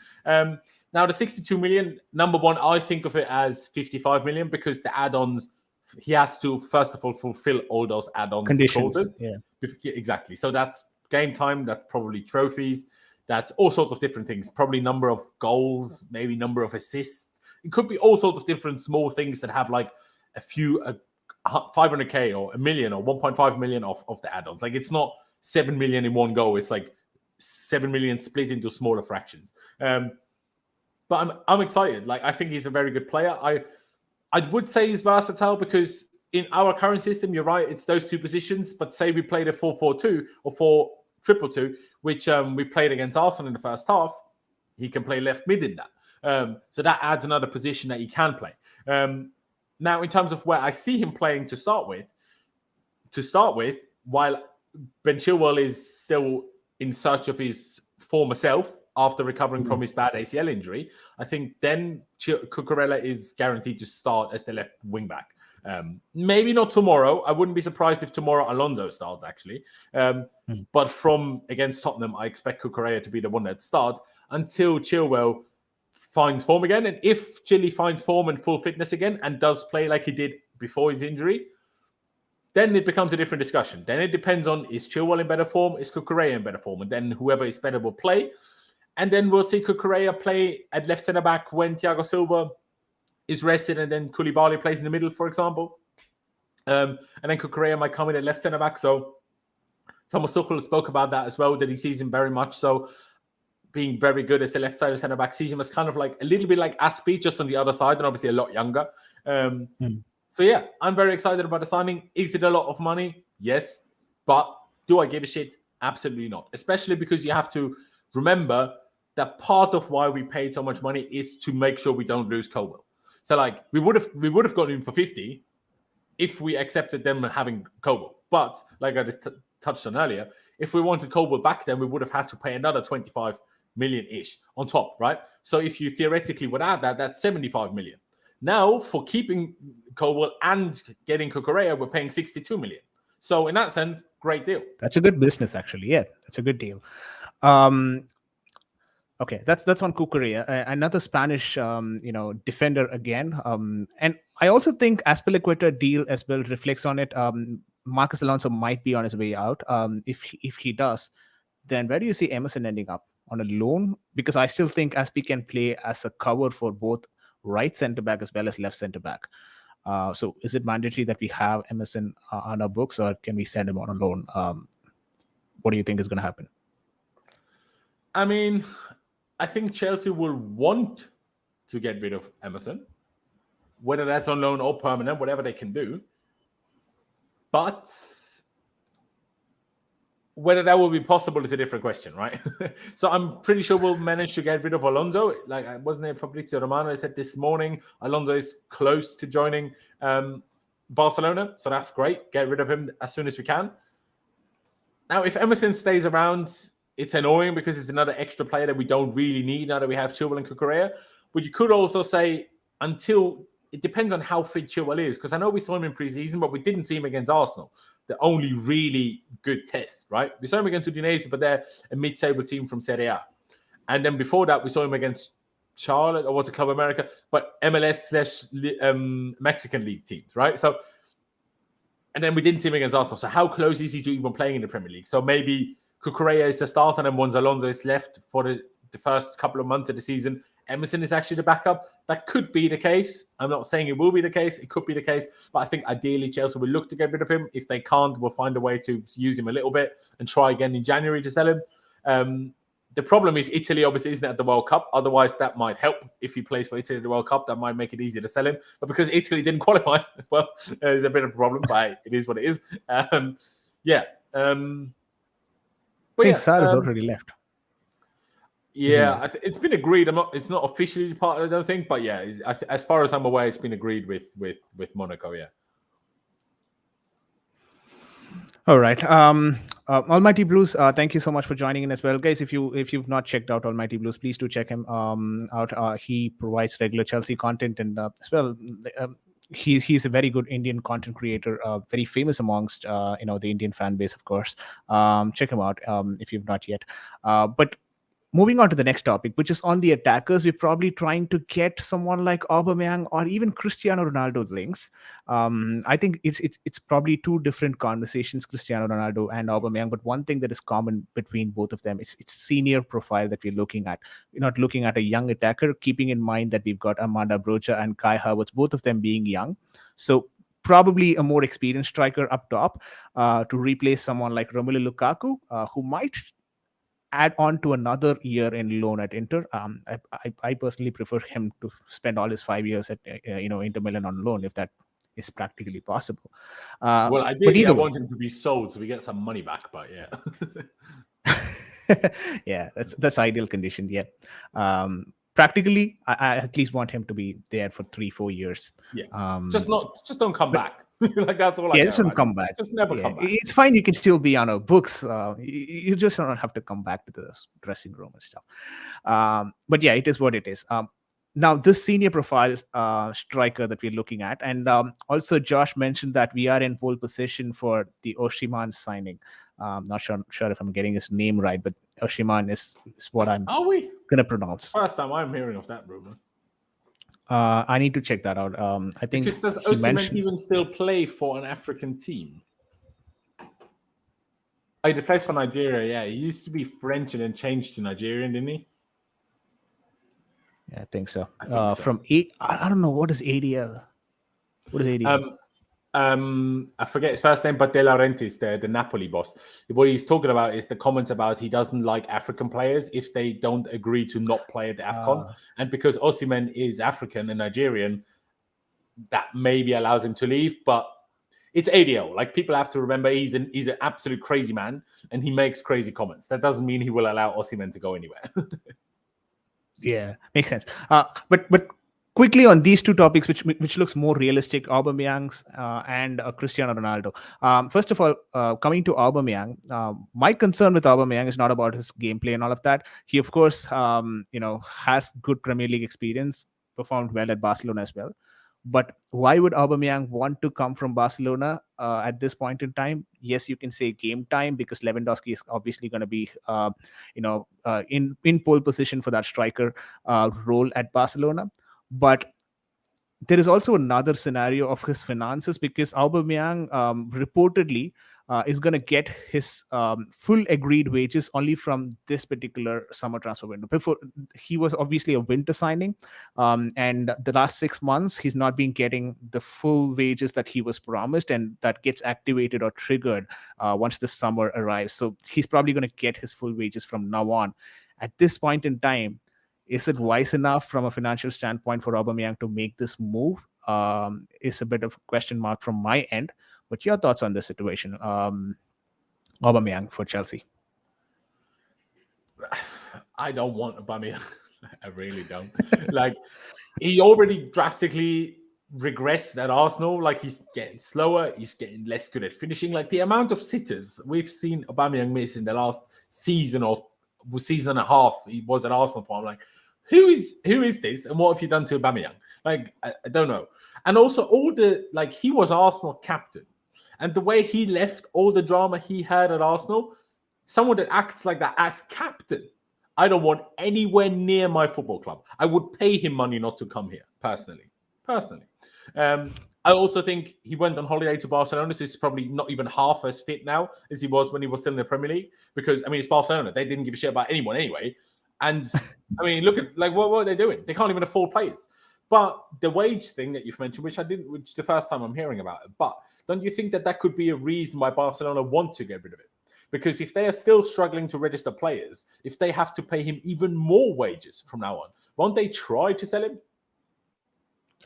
Now, the 62 million, number one, I think of it as 55 million because the add-ons, he has to, first of all, fulfill all those add-ons conditions. Clauses. Yeah, exactly. So that's game time. That's probably trophies. That's all sorts of different things. Probably number of goals, maybe number of assists. It could be all sorts of different small things that have like a few 500k or a million or 1.5 million of the add-ons. Like it's not 7 million in one go. It's like 7 million split into smaller fractions. But I'm excited. Like I think he's a very good player. I would say he's versatile because in our current system, you're right, it's those 2 positions. But say we played a 4-4-2 or 4-2-2, which we played against Arsenal in the first half, he can play left mid in that. So that adds another position that he can play. Now, in terms of where I see him playing to start with, while Ben Chilwell is still in search of his former self after recovering from his bad ACL injury, I think then Cucurella is guaranteed to start as the left wing back. Maybe not tomorrow. I wouldn't be surprised if tomorrow Alonso starts, actually. But from against Tottenham, I expect Cucurella to be the one that starts until Chilwell finds form again. And if Chile finds form and full fitness again and does play like he did before his injury, then it becomes a different discussion. Then it depends on, is Chilwell in better form? Is Cucurella in better form? And then whoever is better will play. And then we'll see Cucurella play at left centre-back when Thiago Silva is rested, and then Koulibaly plays in the middle, for example. And then Cucurella might come in at left centre-back. So Thomas Tuchel spoke about that as well, that he sees him very much so being very good as a left-sided centre-back. Sees him as kind of like a little bit like Aspie, just on the other side, and obviously a lot younger. So yeah, I'm very excited about the signing. Is it a lot of money? Yes. But do I give a shit? Absolutely not. Especially because you have to remember that part of why we paid so much money is to make sure we don't lose Colwell. So like we would have gotten him for 50 if we accepted them having Colwell. But like I just touched on earlier, if we wanted Colwell back then, we would have had to pay another 25 million-ish on top, right? So if you theoretically would add that, that's 75 million. Now, for keeping Colwell and getting Cucurella, we're paying 62 million. So in that sense, great deal. That's a good business, actually. Yeah, that's a good deal. Okay, that's on Cucurella, another Spanish, defender again. And I also think Azpilicueta deal as well reflects on it. Marcus Alonso might be on his way out. If he does, then where do you see Emerson ending up? On a loan? Because I still think Aspi can play as a cover for both right centre back as well as left centre back. So is it mandatory that we have Emerson on our books, or can we send him on a loan? What do you think is going to happen? I mean, I think Chelsea will want to get rid of Emerson, whether that's on loan or permanent, whatever they can do. But whether that will be possible is a different question, right? So I'm pretty sure we'll manage to get rid of Alonso. Like, wasn't it Fabrizio Romano said this morning, Alonso is close to joining Barcelona. So that's great. Get rid of him as soon as we can. Now, if Emerson stays around, it's annoying because it's another extra player that we don't really need now that we have Chilwell and Cucurella. But you could also say until it depends on how fit Chilwell is, because I know we saw him in preseason, but we didn't see him against Arsenal. The only really good test, right? We saw him against Udinese, but they're a mid-table team from Serie A. And then before that, we saw him against Charlotte, or was it Club America? But MLS/Mexican League teams, right? So, and then we didn't see him against Arsenal. So how close is he to even playing in the Premier League? So maybe Cucurella is the starter, and then once Alonso is left for the first couple of months of the season, Emerson is actually the backup. That could be the case. I'm not saying it will be the case. It could be the case. But I think ideally Chelsea will look to get rid of him. If they can't, we'll find a way to use him a little bit and try again in January to sell him. The problem is Italy obviously isn't at the World Cup. Otherwise, that might help. If he plays for Italy at the World Cup, that might make it easier to sell him. But because Italy didn't qualify, well, there's a bit of a problem. But it is what it is. But I think Sarr has already left. Yeah, it's been agreed. It's not officially part, I don't think, but yeah, as far as I'm aware, it's been agreed with Monaco. Yeah. All right. Almighty Blues, thank you so much for joining in as well, guys. If you've not checked out Almighty Blues, please do check him out. He provides regular Chelsea content, and as well, he's a very good Indian content creator, very famous amongst the Indian fan base, of course. Check him out if you've not yet. But moving on to the next topic, which is on the attackers, we're probably trying to get someone like Aubameyang or even Cristiano Ronaldo links. I think it's probably two different conversations, Cristiano Ronaldo and Aubameyang. But one thing that is common between both of them is it's senior profile that we're looking at. We're not looking at a young attacker, keeping in mind that we've got Amanda Brocha and Kai Havertz, both of them being young. So probably a more experienced striker up top to replace someone like Romelu Lukaku, who might add on to another year in loan at Inter. I personally prefer him to spend all his 5 years at Inter Milan on loan, if that is practically possible. Well, ideally, I want him to be sold so we get some money back. But yeah, yeah, that's ideal condition. Yeah, practically, I at least want him to be there for 3-4 years. Yeah, just don't come back. Like that's all I Yeah, care just don't about. come back. Just never Yeah, come back. it's fine. You can still be on our books. You just don't have to come back to the dressing room and stuff. But yeah, it is what it is. Now, this senior profile striker that we're looking at, and also Josh mentioned that we are in pole position for the Oshiman signing. Not sure if I'm getting his name right, but Oshiman is what I'm Are we? gonna pronounce. First time I'm hearing of that rumor. I need to check that out. I think Because does he Osimhen mentioned. even still play for an African team? Oh, he plays for Nigeria. Yeah, he used to be French and then changed to Nigerian, didn't he? Yeah, I think so. I think so. From eight, I don't know what is ADL. What is ADL? I forget his first name, but De Laurentiis, the Napoli boss. What he's talking about is the comments about he doesn't like African players if they don't agree to not play at the AFCON. And because Osimhen is African and Nigerian, that maybe allows him to leave. But it's ADL. Like, people have to remember he's an absolute crazy man and he makes crazy comments. That doesn't mean he will allow Osimhen to go anywhere. Yeah, makes sense. But quickly on these two topics, which looks more realistic, Aubameyang's and Cristiano Ronaldo. First of all, coming to Aubameyang, my concern with Aubameyang is not about his gameplay and all of that. He, of course, has good Premier League experience, performed well at Barcelona as well. But why would Aubameyang want to come from Barcelona at this point in time? Yes, you can say game time, because Lewandowski is obviously going to be, in pole position for that striker role at Barcelona. But there is also another scenario of his finances, because Aubameyang reportedly is going to get his full agreed wages only from this particular summer transfer window. Before, he was obviously a winter signing, and the last 6 months he's not been getting the full wages that he was promised, and that gets activated or triggered once the summer arrives. So he's probably going to get his full wages from now on. At this point in time, is it wise enough from a financial standpoint for Aubameyang to make this move? Is a bit of a question mark from my end. But your thoughts on this situation, Aubameyang for Chelsea? I don't want Aubameyang. I really don't. Like, he already drastically regressed at Arsenal. Like, he's getting slower. He's getting less good at finishing. Like, the amount of sitters we've seen Aubameyang miss in the last season or season and a half he was at Arsenal for, I'm like, who is this, and what have you done to Aubameyang? Like, I don't know. And also, he was Arsenal captain, and the way he left, all the drama he had at Arsenal, someone that acts like that as captain, I don't want anywhere near my football club. I would pay him money not to come here, personally. I also think he went on holiday to Barcelona, so he's probably not even half as fit now as he was when he was still in the Premier League. Because, I mean, it's Barcelona. They didn't give a shit about anyone anyway. And, I mean, look at, like, what are they doing? They can't even afford players. But the wage thing that you've mentioned, which is the first time I'm hearing about it, but don't you think that could be a reason why Barcelona want to get rid of it? Because if they are still struggling to register players, if they have to pay him even more wages from now on, won't they try to sell him?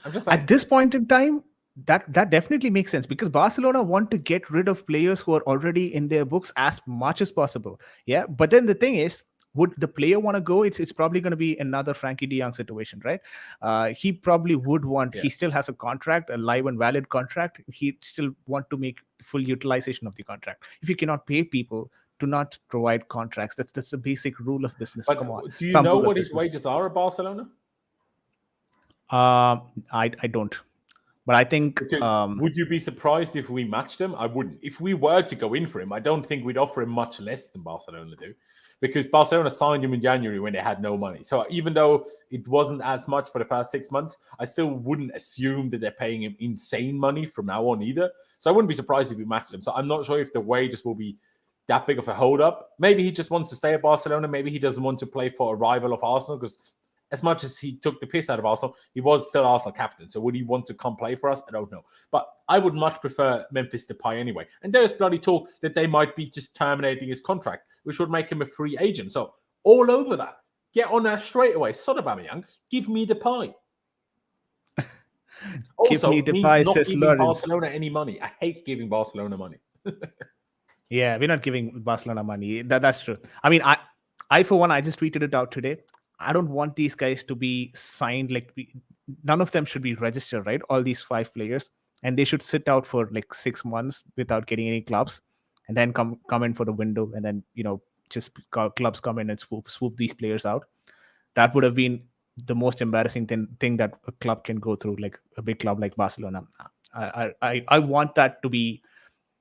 I'm just saying. At this point in time, that definitely makes sense, because Barcelona want to get rid of players who are already in their books as much as possible. Yeah, but then the thing is, would the player want to go? It's probably going to be another Frankie de Jong situation, right? He probably would want. Yeah. He still has a contract, a live and valid contract. He still want to make full utilization of the contract. If you cannot pay people, do not provide contracts. That's the basic rule of business. But come on. Do you know what his wages are at Barcelona? I don't. But I think... would you be surprised if we matched him? I wouldn't. If we were to go in for him, I don't think we'd offer him much less than Barcelona do. Because Barcelona signed him in January when they had no money. So even though it wasn't as much for the past 6 months, I still wouldn't assume that they're paying him insane money from now on either. So I wouldn't be surprised if we matched him. So I'm not sure if the wages will be that big of a hold up. Maybe he just wants to stay at Barcelona. Maybe he doesn't want to play for a rival of Arsenal, because as much as he took the piss out of Arsenal, he was still Arsenal captain. So would he want to come play for us? I don't know. But I would much prefer Memphis Depay anyway. And there's bloody talk that they might be just terminating his contract, which would make him a free agent. So all over that. Get on that straight away. Son of Aubameyang, give me Depay. Also, give me Depay, means not giving Laurenz. Barcelona any money. I hate giving Barcelona money. Yeah, we're not giving Barcelona money. That's true. I mean, I for one, I just tweeted it out today. I don't want these guys to be signed. None of them should be registered, right? All these 5 players. and they should sit out for like 6 months without getting any clubs, and then come in for the window, and then just clubs come in and swoop these players out. That would have been the most embarrassing thing that a club can go through, like a big club like Barcelona. I want that to be,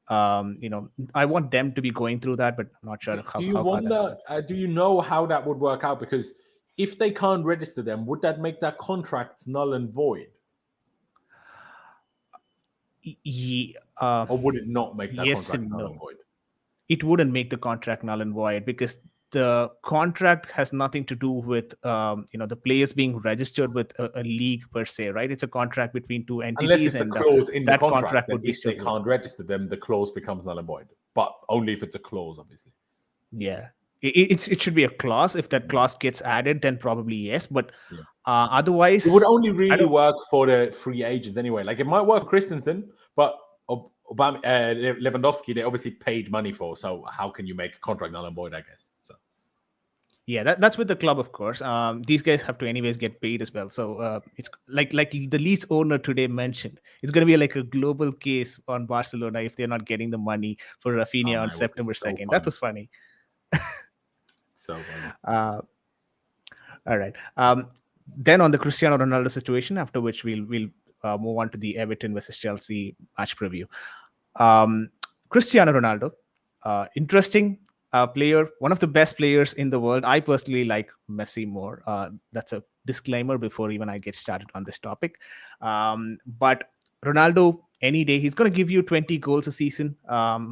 I want them to be going through that, but I'm not sure Do you how far that's wonder? going. Do you know how that would work out? Because if they can't register them, would that make that contract null and void, or would it not make that Yes contract and null and no. void? It wouldn't make the contract null and void, because the contract has nothing to do with the players being registered with a league per se, right? It's a contract between two Unless entities, it's a and clause in the that contract contract that would be if they still good. can't register them, the clause becomes null and void. But only if it's a clause, obviously. Yeah, it should be a clause. If that clause gets added, then probably yes, but Yeah. otherwise, It would only I really don't. work for the free agents anyway. Like it might work for Christensen, but Lewandowski, they obviously paid money for. So how can you make a contract null and void? I guess so. Yeah, that's with the club, of course. These guys have to anyways get paid as well. So it's like the Leeds owner today mentioned, it's going to be like a global case on Barcelona if they're not getting the money for Oh Rafinha on man, it would be September so 2nd. That funny. was funny. So funny. All right. Then on the Cristiano Ronaldo situation, after which we'll move on to the Everton versus Chelsea match preview. Cristiano Ronaldo, interesting player, one of the best players in the world. I personally like Messi more. That's a disclaimer before even I get started on this topic. But Ronaldo, any day, he's going to give you 20 goals a season,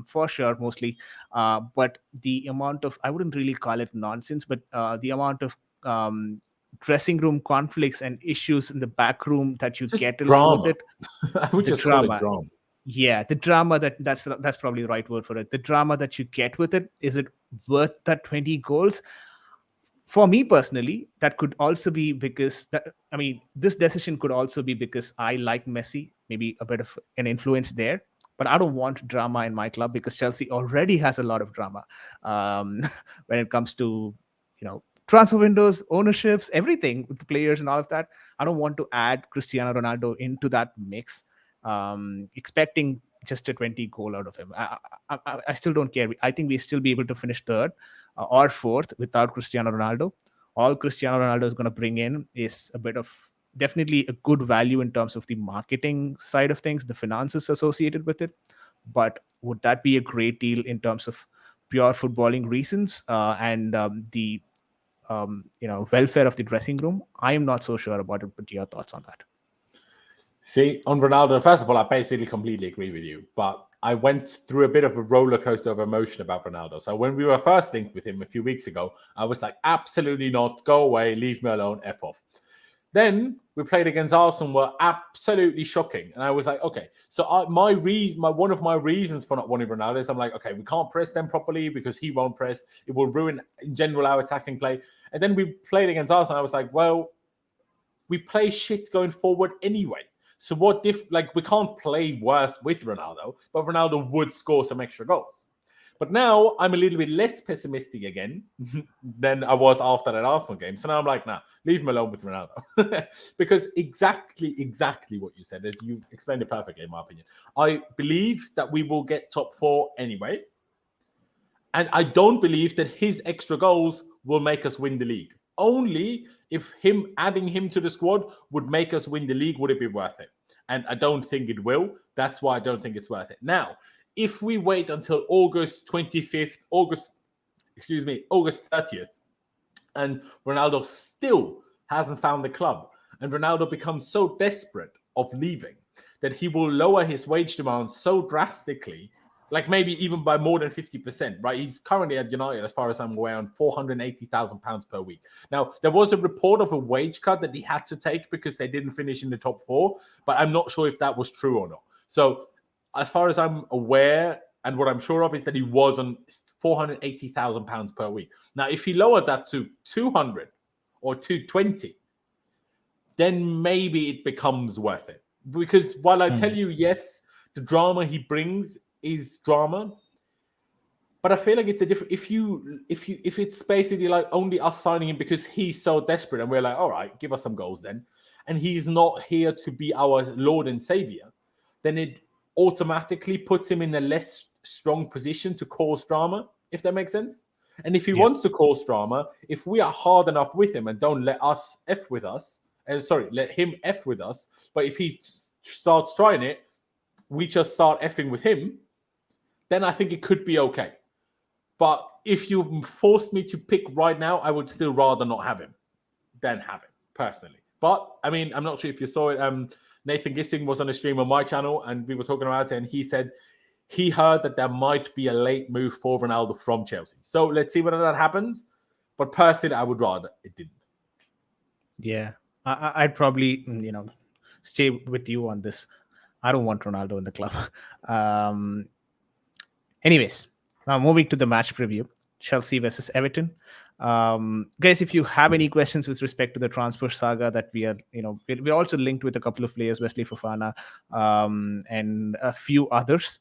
for sure, mostly. But the amount of, I wouldn't really call it nonsense, but the amount of dressing room conflicts and issues in the back room that you Just get along with drama. it, I would the just call it drama. drama. Yeah, the drama that's probably the right word for it. The drama that you get with it, is it worth that 20 goals? For me personally, that could also be because this decision could also be because I like Messi, maybe a bit of an influence there. But I don't want drama in my club because Chelsea already has a lot of drama when it comes to transfer windows, ownerships, everything with the players and all of that. I don't want to add Cristiano Ronaldo into that mix, expecting just a 20 goal out of him. I still don't care. I think we still be able to finish third or fourth without Cristiano Ronaldo. All Cristiano Ronaldo is going to bring in is a bit of, definitely a good value in terms of the marketing side of things, the finances associated with it. But would that be a great deal in terms of pure footballing reasons and the welfare of the dressing room? I am not so sure about it. But your thoughts on that? See, on Ronaldo, first of all, I basically completely agree with you. But I went through a bit of a roller coaster of emotion about Ronaldo. So when we were first linked with him a few weeks ago, I was like, absolutely not. Go away. Leave me alone. F off. Then we played against Arsenal, were absolutely shocking, and I was like, okay. So one of my reasons for not wanting Ronaldo is I'm like, okay, we can't press them properly because he won't press. It will ruin in general our attacking play. And then we played against Arsenal. I was like, well, we play shit going forward anyway. So what we can't play worse with Ronaldo, but Ronaldo would score some extra goals. But now I'm a little bit less pessimistic again than I was after that Arsenal game. So now I'm like, nah, leave him alone with Ronaldo. Because exactly what you said, as you explained it perfectly, in my opinion. I believe that we will get top 4 anyway. And I don't believe that his extra goals will make us win the league. Only if adding him to the squad would make us win the league, would it be worth it? And I don't think it will. That's why I don't think it's worth it. Now, if we wait until August 25th, August 30th, and Ronaldo still hasn't found the club, and Ronaldo becomes so desperate of leaving that he will lower his wage demand so drastically, like maybe even by more than 50%, right? He's currently at United, as far as I'm aware, on £480,000 per week. Now, there was a report of a wage cut that he had to take because they didn't finish in the top 4, but I'm not sure if that was true or not. So, as far as I'm aware, and what I'm sure of is that he was on £480,000 per week. Now, if he lowered that to 200 or 220, then maybe it becomes worth it. Because while I tell you, yes, the drama he brings is drama, but I feel like it's a different. If it's basically like only us signing him because he's so desperate, and we're like, all right, give us some goals then, and he's not here to be our Lord and Savior, then it automatically puts him in a less strong position to cause drama, if that makes sense. And if he wants to cause drama, if we are hard enough with him and don't let us F with us, let him F with us, but if he starts trying it, we just start effing with him, then I think it could be okay. But if you forced me to pick right now, I would still rather not have him than have him, personally. But, I mean, I'm not sure if you saw it. Nathan Gissing was on a stream on my channel, and we were talking about it, and he said he heard that there might be a late move for Ronaldo from Chelsea. So let's see whether that happens. But personally, I would rather it didn't. Yeah, I'd probably, stay with you on this. I don't want Ronaldo in the club. Anyways, now moving to the match preview, Chelsea versus Everton. Guys, if you have any questions with respect to the transfer saga that we are, we're also linked with a couple of players, Wesley Fofana, and a few others.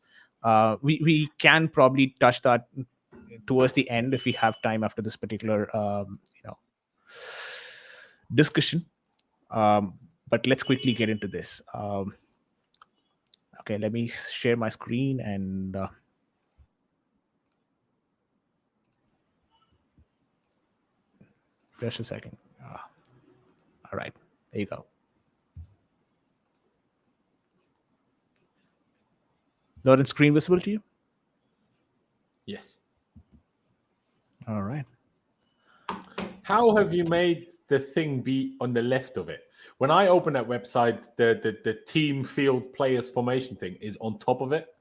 We can probably touch that towards the end if we have time after this particular, discussion. But let's quickly get into this. Okay, let me share my screen and just a second. All right, there you go. Laurenz, screen visible to you? Yes. All right. How have you made the thing be on the left of it? When I open that website, the team field players formation thing is on top of it.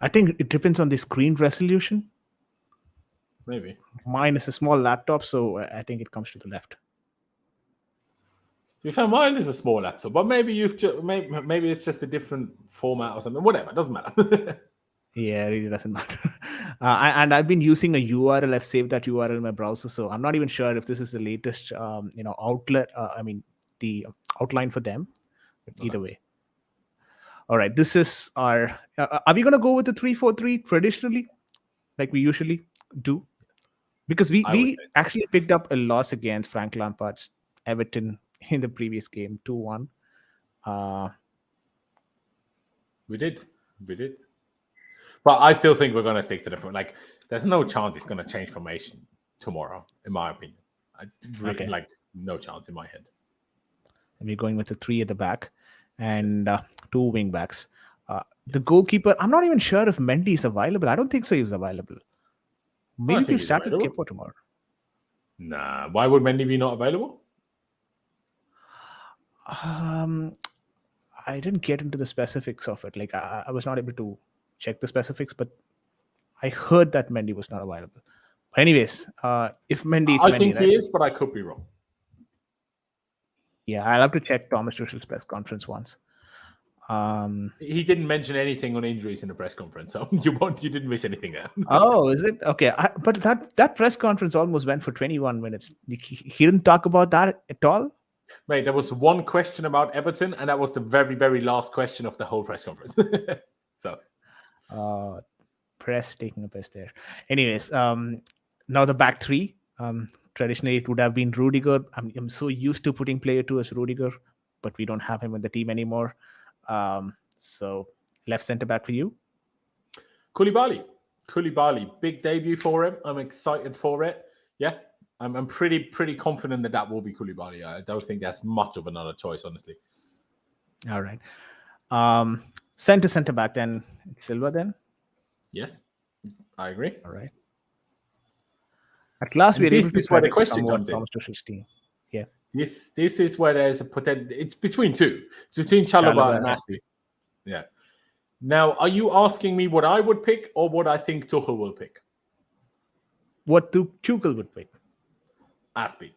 I think it depends on the screen resolution. Maybe. Mine is a small laptop, so I think it comes to the left. You found mine is a small laptop, but maybe maybe it's just a different format or something. Whatever, it doesn't matter. Yeah, it really doesn't matter. And I've been using a URL. I've saved that URL in my browser, so I'm not even sure if this is the latest, outlet. The outline for them. But either way. All right, this is our. Are we gonna go with the 3-4-3 traditionally, like we usually do? Because we actually picked up a loss against Frank Lampard's Everton in the previous game, 2-1. We did. But I still think we're going to stick to the like. There's no chance it's going to change formation tomorrow, in my opinion. No chance in my head. And we're going with the 3 at the back and 2 wing backs. The goalkeeper, I'm not even sure if Mendy is available. I don't think so. He's available. Maybe we start with Kepa tomorrow. Nah, why would Mendy be not available? I didn't get into the specifics of it. Like I was not able to check the specifics, but I heard that Mendy was not available. But anyways, if Mendy, I think he is, but I could be wrong. Yeah, I'll have to check Thomas Tuchel's press conference once. He didn't mention anything on injuries in the press conference, so you didn't miss anything there. Oh, is it? Okay. But that press conference almost went for 21 minutes. He didn't talk about that at all? Mate, there was one question about Everton, and that was the very, very last question of the whole press conference. So, press taking a piss there. Anyways, now the back 3. Traditionally, it would have been Rudiger. I'm so used to putting player 2 as Rudiger, but we don't have him in the team anymore. So left centre back for you. Koulibaly, big debut for him. I'm excited for it. Yeah, I'm pretty confident that will be Koulibaly. I don't think that's much of another choice, honestly. All right. Centre back then. Silva then. Yes, I agree. All right. At last, we're able to where the question comes in. Yeah. This is where there's a potential. It's between 2. It's between Chalobah and Aspie. Yeah. Now, are you asking me what I would pick or what I think Tuchel will pick? What Tuchel would pick? Aspie.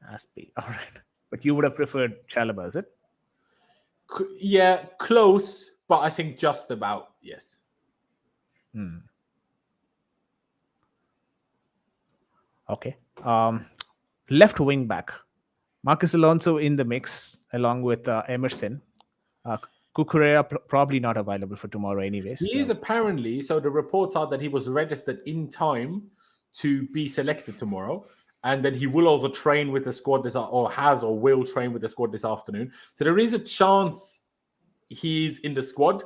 All right. But you would have preferred Chalobah, is it? Yeah, close, but I think just about, yes. Okay. Left wing back. Marcus Alonso in the mix along with Emerson. Cucurella probably not available for tomorrow anyways. He is apparently, so the reports are that he was registered in time to be selected tomorrow, and that he will also train with the squad will train with the squad this afternoon. So there is a chance he's in the squad,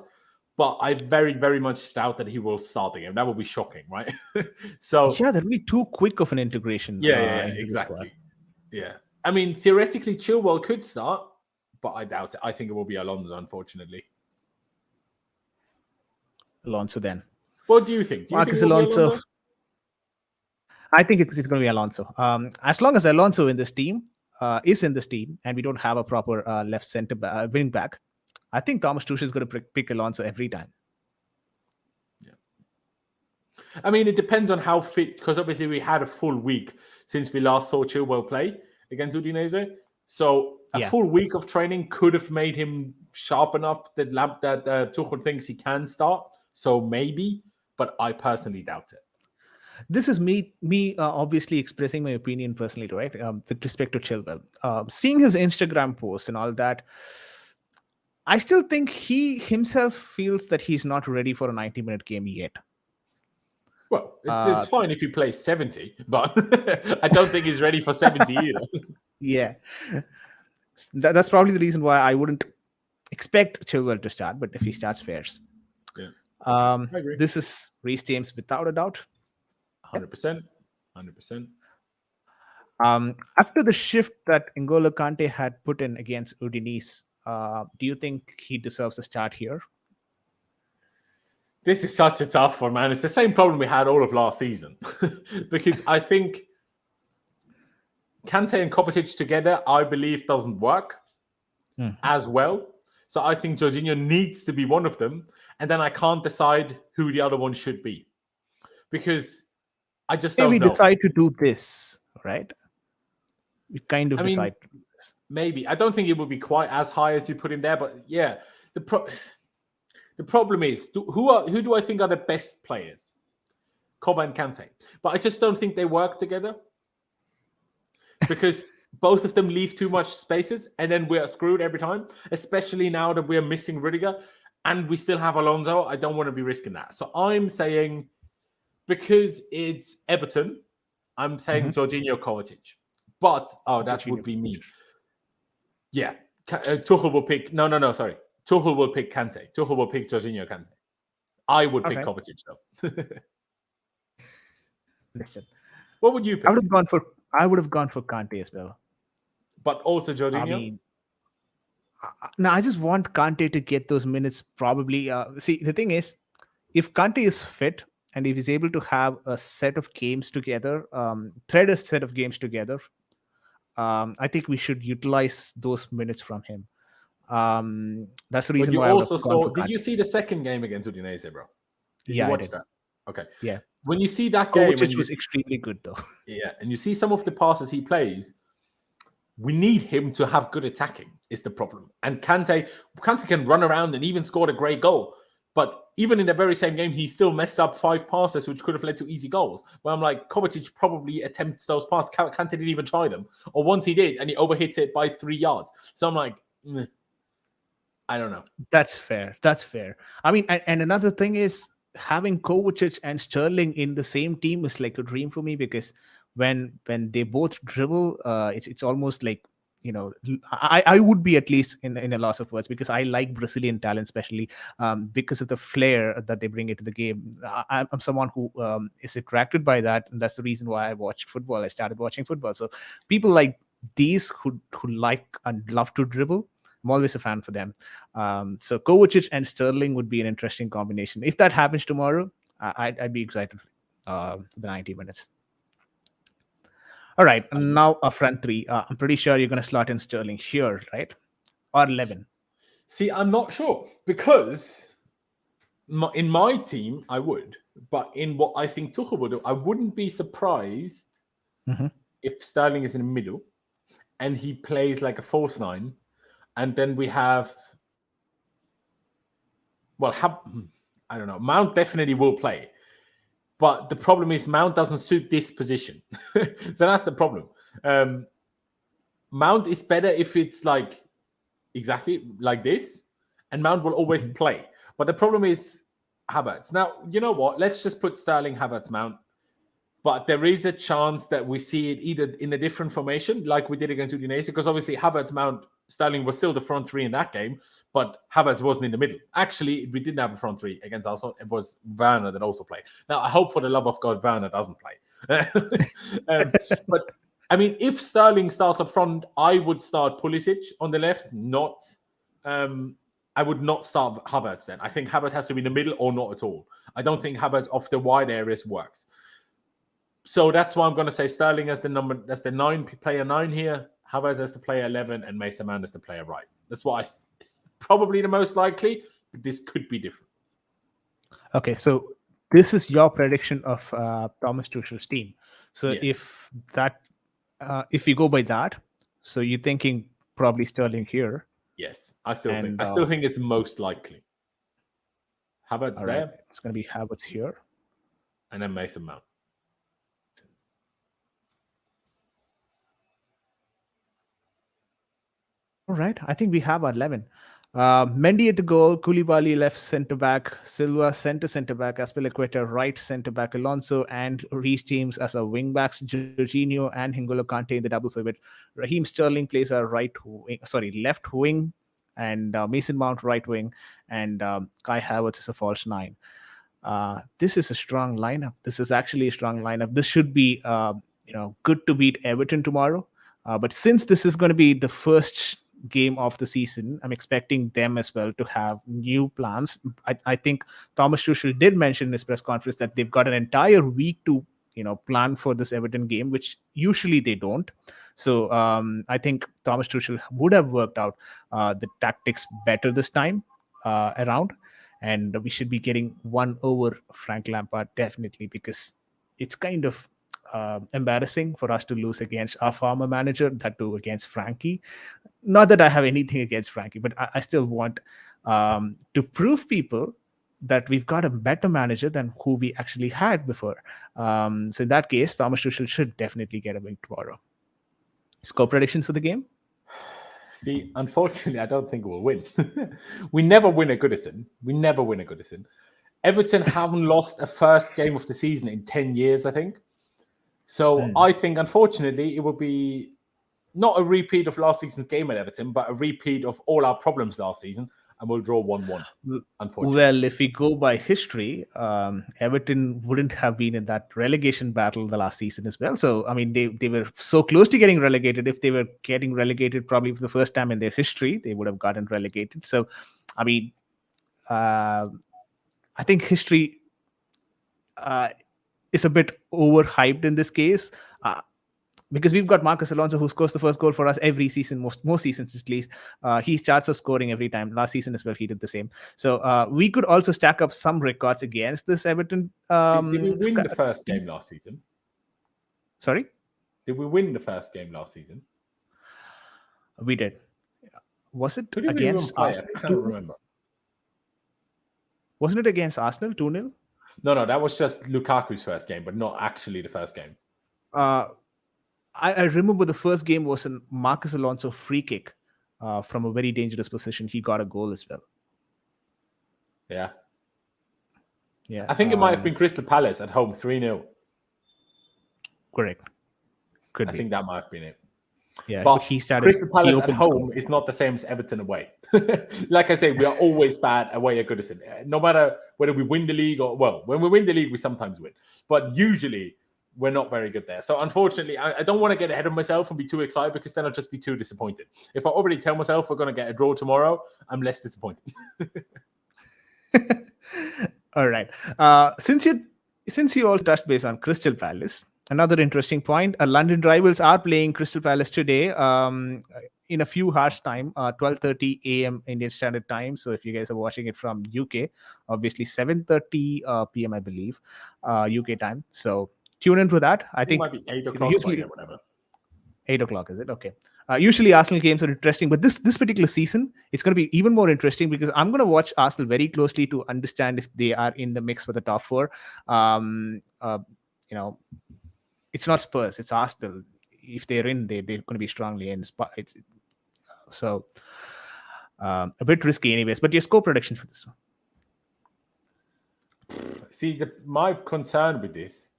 but I very, very much doubt that he will start the game. That would be shocking, right? So Yeah, that'll be too quick of an integration yeah, into the squad. exactly. Yeah. I mean, theoretically, Chilwell could start, but I doubt it. I think it will be Alonso, unfortunately. Alonso then. What do you think? Do you think Marcus it will be Alonso. Alonso? I think it's going to be Alonso. As long as Alonso in this team is in this team, and we don't have a proper left center wing back, I think Thomas Tuchel is going to pick Alonso every time. Yeah. I mean, it depends on how fit, because obviously we had a full week since we last saw Chilwell play against Udinese. So a full week of training could have made him sharp enough that Tuchel thinks he can start. So maybe, but I personally doubt it. This is me obviously expressing my opinion personally, right? With respect to Chilwell, seeing his Instagram posts and all that, I still think he himself feels that he's not ready for a 90-minute game yet. Well, it's fine if he plays 70, but I don't think he's ready for 70 either. Yeah, that's probably the reason why I wouldn't expect Chilwell to start, but if he starts, fares. Yeah, I agree. This is Reece James without a doubt. 100%. 100%. After the shift that N'Golo Kante had put in against Udinese, do you think he deserves a start here? This is such a tough one, man. It's the same problem we had all of last season. Because I think Kante and Kovacic together, I believe, doesn't work as well. So I think Jorginho needs to be one of them. And then I can't decide who the other one should be. Because I just don't know. Maybe decide to do this, right? We kind of decide to do this. Maybe. I don't think it would be quite as high as you put him there. But yeah, the problem is, who do I think are the best players? Koba and Kante. But I just don't think they work together. Because both of them leave too much spaces, and then we're screwed every time, especially now that we're missing Rudiger, and we still have Alonso. I don't want to be risking that. So I'm saying, because it's Everton, I'm saying Jorginho Kovacic. But, that would be me. Yeah. Tuchel will pick... No, sorry. Tuchel will pick Kante. Tuchel will pick Jorginho Kante. I would pick Kovacic, though. Listen. What would you pick? I would have gone for Kante as well. But also Jorginho? I just want Kante to get those minutes probably. See, the thing is, if Kante is fit and if he's able to have a set of games together, thread a set of games together, I think we should utilize those minutes from him. That's the reason why I also saw. Did you see the second game against Udinese, bro? Did you watch that? Okay. Yeah. When you see that game, which was extremely good, though. Yeah, and you see some of the passes he plays, we need him to have good attacking, is the problem. And Kante can run around and even scored a great goal. But even in the very same game, he still messed up 5 passes, which could have led to easy goals. Well, I'm like, Kovacic probably attempts those passes. Kante didn't even try them. Or once he did, and he overhit it by 3 yards. So I'm like, I don't know. That's fair. I mean, and another thing is, having Kovacic and Sterling in the same team is like a dream for me, because when they both dribble, it's almost like, I would be, at least in a loss of words, because I like Brazilian talent, especially because of the flair that they bring into the game. I'm someone who is attracted by that, and that's the reason why I watch football. I started watching football. So people like these who like and love to dribble, I'm always a fan for them. So Kovacic and Sterling would be an interesting combination. If that happens tomorrow, I'd be excited for the 90 minutes. All right, now a front three. I'm pretty sure you're going to slot in Sterling here, right? Or 11. See, I'm not sure, because in my team, I would. But in what I think Tuchel would do, I wouldn't be surprised if Sterling is in the middle and he plays like a false 9. And then we have, I don't know. Mount definitely will play. But the problem is Mount doesn't suit this position. So that's the problem. Mount is better if it's like exactly like this. And Mount will always play. But the problem is Havertz. Now, you know what? Let's just put Sterling, Havertz, Mount. But there is a chance that we see it either in a different formation, like we did against Udinese, because obviously Havertz, Mount, Sterling was still the front three in that game, but Havertz wasn't in the middle. Actually, we didn't have a front three against Arsenal. It was Werner that also played. Now, I hope for the love of God, Werner doesn't play. But I mean, if Sterling starts up front, I would start Pulisic on the left, not. I would not start Havertz then. I think Havertz has to be in the middle or not at all. I don't think Havertz off the wide areas works. So that's why I'm going to say Sterling as the number. That's the player 9 here. Havertz as the player 11, and Mason Mount as the player right. That's what probably the most likely, but this could be different. Okay, so this is your prediction of Thomas Tuchel's team. So Yes. if you go by that, so you're thinking probably Sterling here. Yes, I still think it's most likely. Havertz there. Right. It's going to be Havertz here, and then Mason Mount. All right, I think we have our 11. Mendy at the goal, Koulibaly left centre back, Silva centre back, Azpilicueta right centre back, Alonso and Reece James as our wing backs, Jorginho and N'Golo Kante in the double pivot. Raheem Sterling plays our left wing, and Mason Mount right wing, and Kai Havertz is a false 9. This is a strong lineup. This is actually a strong lineup. This should be good to beat Everton tomorrow. But since this is going to be the first game of the season, I'm expecting them as well to have new plans. I think Thomas Tuchel did mention in his press conference that they've got an entire week to plan for this Everton game, which usually they don't. So I think Thomas Tuchel would have worked out the tactics better this time around, and we should be getting one over Frank Lampard definitely, because it's kind of embarrassing for us to lose against our former manager, that too against Frankie. Not that I have anything against Frankie, but I still want to prove people that we've got a better manager than who we actually had before. So in that case, Thomas Tuchel should definitely get a win tomorrow. Score predictions for the game? See, unfortunately, I don't think we'll win. We never win at Goodison. Everton haven't lost a first game of the season in 10 years, I think. So I think, unfortunately, it will be not a repeat of last season's game at Everton, but a repeat of all our problems last season, and we'll draw 1-1, unfortunately. Well, if we go by history, Everton wouldn't have been in that relegation battle the last season as well. So, I mean, they were so close to getting relegated. If they were getting relegated probably for the first time in their history, they would have gotten relegated. So, I mean, I think history is a bit overhyped in this case, because we've got Marcos Alonso, who scores the first goal for us every season, most seasons at least. He starts us scoring every time. Last season as well, he did the same. So we could also stack up some records against this Everton. Did we win the first game last season? Sorry? Did we win the first game last season? We did. Was it against Arsenal? I can't remember. Wasn't it against Arsenal, 2-0? No, that was just Lukaku's first game, but not actually the first game. I remember the first game was a Marcos Alonso free kick from a very dangerous position. He got a goal as well. Yeah. Yeah. I think it might have been Crystal Palace at home, 3-0. Correct. I think that might have been it. Yeah, but he started. Crystal Palace at home is not the same as Everton away. Like I say, we are always bad away at Goodison. No matter whether we win the league or, well, when we win the league, we sometimes win. But usually, we're not very good there. So unfortunately, I don't want to get ahead of myself and be too excited, because then I'll just be too disappointed. If I already tell myself we're going to get a draw tomorrow, I'm less disappointed. All right. Since you all touched base on Crystal Palace, another interesting point, London rivals are playing Crystal Palace today in a few hours time, 12:30 a.m. Indian Standard Time. So if you guys are watching it from UK, obviously 7:30 p.m. I believe, UK time. So tune into that. I think it might be 8 o'clock. Usually, 8 o'clock, is it? Okay. Usually Arsenal games are interesting, but this particular season, it's going to be even more interesting, because I'm going to watch Arsenal very closely to understand if they are in the mix for the top 4. It's not Spurs, it's Arsenal. If they're in, they're going to be strongly in. So a bit risky anyways. But your score prediction for this one? See, my concern with this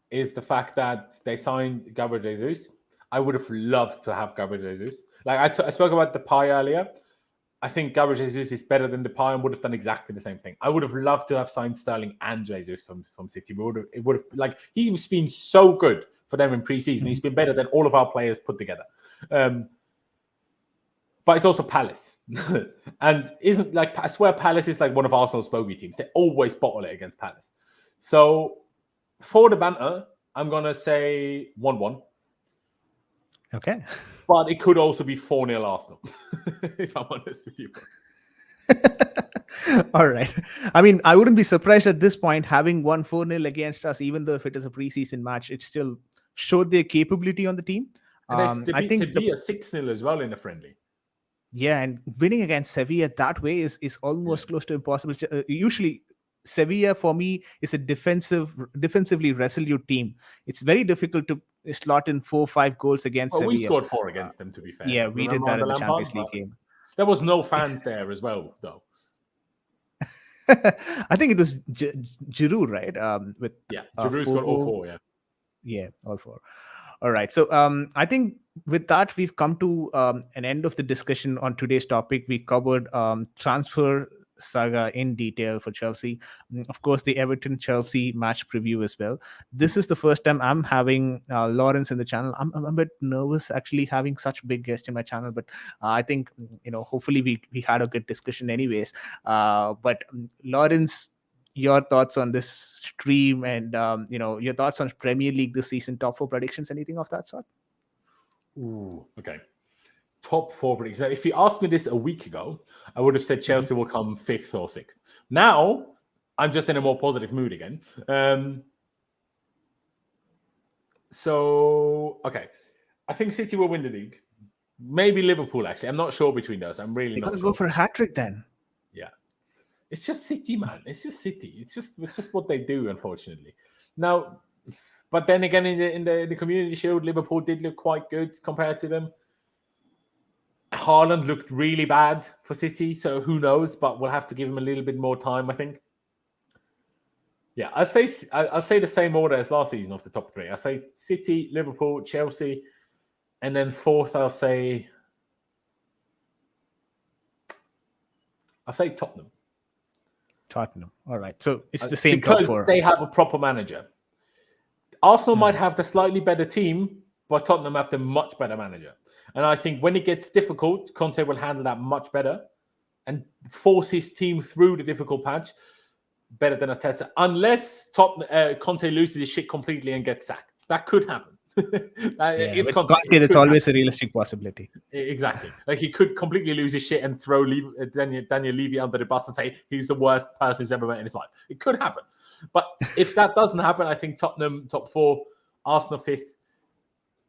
is the fact that they signed Gabriel Jesus. I would have loved to have Gabriel Jesus. Like I spoke about Depay earlier. I think Gabriel Jesus is better than Depay and would have done exactly the same thing. I would have loved to have signed Sterling and Jesus from City. It would have like he's been so good for them in pre-season. He's been better than all of our players put together. But it's also Palace, and isn't like I swear Palace is like one of Arsenal's bogey teams. They always bottle it against Palace. So for the banter, I'm gonna say 1-1. Okay. But it could also be 4-0 Arsenal, if I'm honest with you. All right. I mean, I wouldn't be surprised at this point having won 4-0 against us, even though if it is a preseason match, it still showed their capability on the team. And they I beat think Sevilla 6-0 as well in a friendly. Yeah, and winning against Sevilla that way is almost close to impossible. Usually, Sevilla for me is a defensively resolute team. It's very difficult to slot in 4-5 goals against Well, we Sevilla. scored 4 against them, to be fair. Yeah, we did Remember that on the in the Lampard? Champions League game. There was no fans there as well, though. I think it was Giroud, right? With Giroud scored all 4. Yeah, all 4. All right. So I think with that, we've come to an end of the discussion on today's topic. We covered transfer saga in detail for Chelsea. Of course, the Everton Chelsea match preview as well. This is the first time I'm having Lawrence in the channel. I'm a bit nervous actually having such big guest in my channel, but I think, hopefully we had a good discussion anyways. But Lawrence, your thoughts on this stream and your thoughts on Premier League this season, top 4 predictions, anything of that sort? Ooh, okay. Top 4 predictions. If you asked me this a week ago, I would have said Chelsea will come 5th or 6th. Now, I'm just in a more positive mood again. Okay. I think City will win the league. Maybe Liverpool, actually. I'm not sure between those. I'm really not sure. Go for a hat-trick then. Yeah. It's just City, man. It's just City. It's just what they do, unfortunately. Now, but then again, in the Community Shield, Liverpool did look quite good compared to them. Haaland looked really bad for City, so who knows? But we'll have to give him a little bit more time, I think. Yeah, I'll say the same order as last season of the top 3. I'll say City, Liverpool, Chelsea, and then 4th, I'll say Tottenham. Tottenham. All right. So it's the same because top 4. They have a proper manager. Arsenal might have the slightly better team, but Tottenham have the much better manager. And I think when it gets difficult, Conte will handle that much better and force his team through the difficult patch better than Arteta, unless Conte loses his shit completely and gets sacked. That could happen. It's Conte, it's always a realistic possibility. Exactly. Like he could completely lose his shit and throw Daniel Levy under the bus and say he's the worst person he's ever met in his life. It could happen. But if that doesn't happen, I think Tottenham top 4, Arsenal 5th.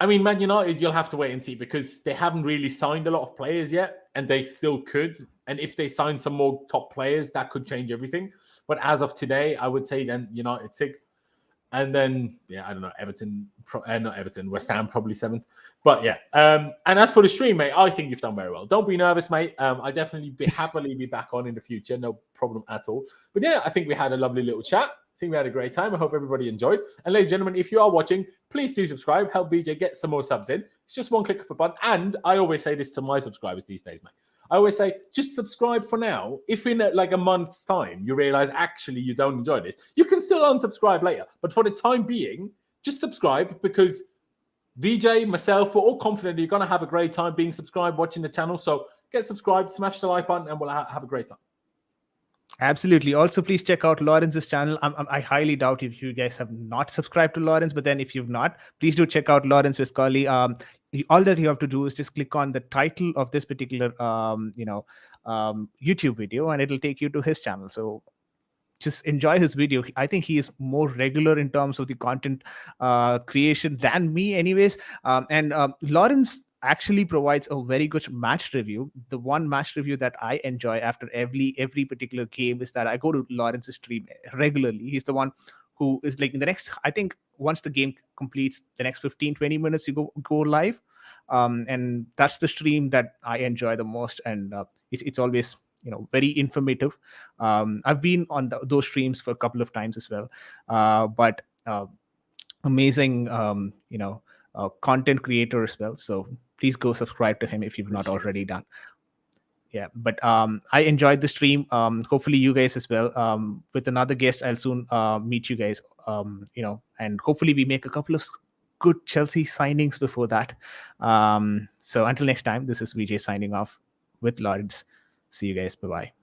I mean, Man United, you'll have to wait and see because they haven't really signed a lot of players yet, and they still could. And if they sign some more top players, that could change everything. But as of today, I would say then United 6th. And then, I don't know, not Everton, West Ham probably 7th. But yeah. And as for the stream, mate, I think you've done very well. Don't be nervous, mate. I'll definitely happily be back on in the future. No problem at all. But yeah, I think we had a lovely little chat. I think we had a great time. I hope everybody enjoyed. And ladies and gentlemen, if you are watching, please do subscribe. Help VJ get some more subs in. It's just one click of a button. And I always say this to my subscribers these days, mate. I always say, just subscribe for now. If in a month's time, you realize actually you don't enjoy this, you can still unsubscribe later. But for the time being, just subscribe because VJ, myself, we're all confident you're going to have a great time being subscribed, watching the channel. So get subscribed, smash the like button, and we'll have a great time. Absolutely. Also, please check out Lawrence's channel. I highly doubt if you guys have not subscribed to Lawrence, but then if you've not, please do check out Laurenz Vescoli. All that you have to do is just click on the title of this particular, YouTube video, and it'll take you to his channel. So just enjoy his video. I think he is more regular in terms of the content creation than me anyways. And Lawrence actually provides a very good match review. The one match review that I enjoy after every particular game is that I go to Lawrence's stream regularly. He's the one who is like in the next, I think once the game completes, the next 15-20 minutes you go live, and that's the stream that I enjoy the most. And it's always very informative. I've been on those streams for a couple of times as well, but amazing content creator as well. So please go subscribe to him if you've not Appreciate already it. done. Yeah, but I enjoyed the stream. Hopefully you guys as well. With another guest, I'll soon meet you guys. And hopefully we make a couple of good Chelsea signings before that. So until next time, this is Vijay signing off with Lawrence. See you guys. Bye bye.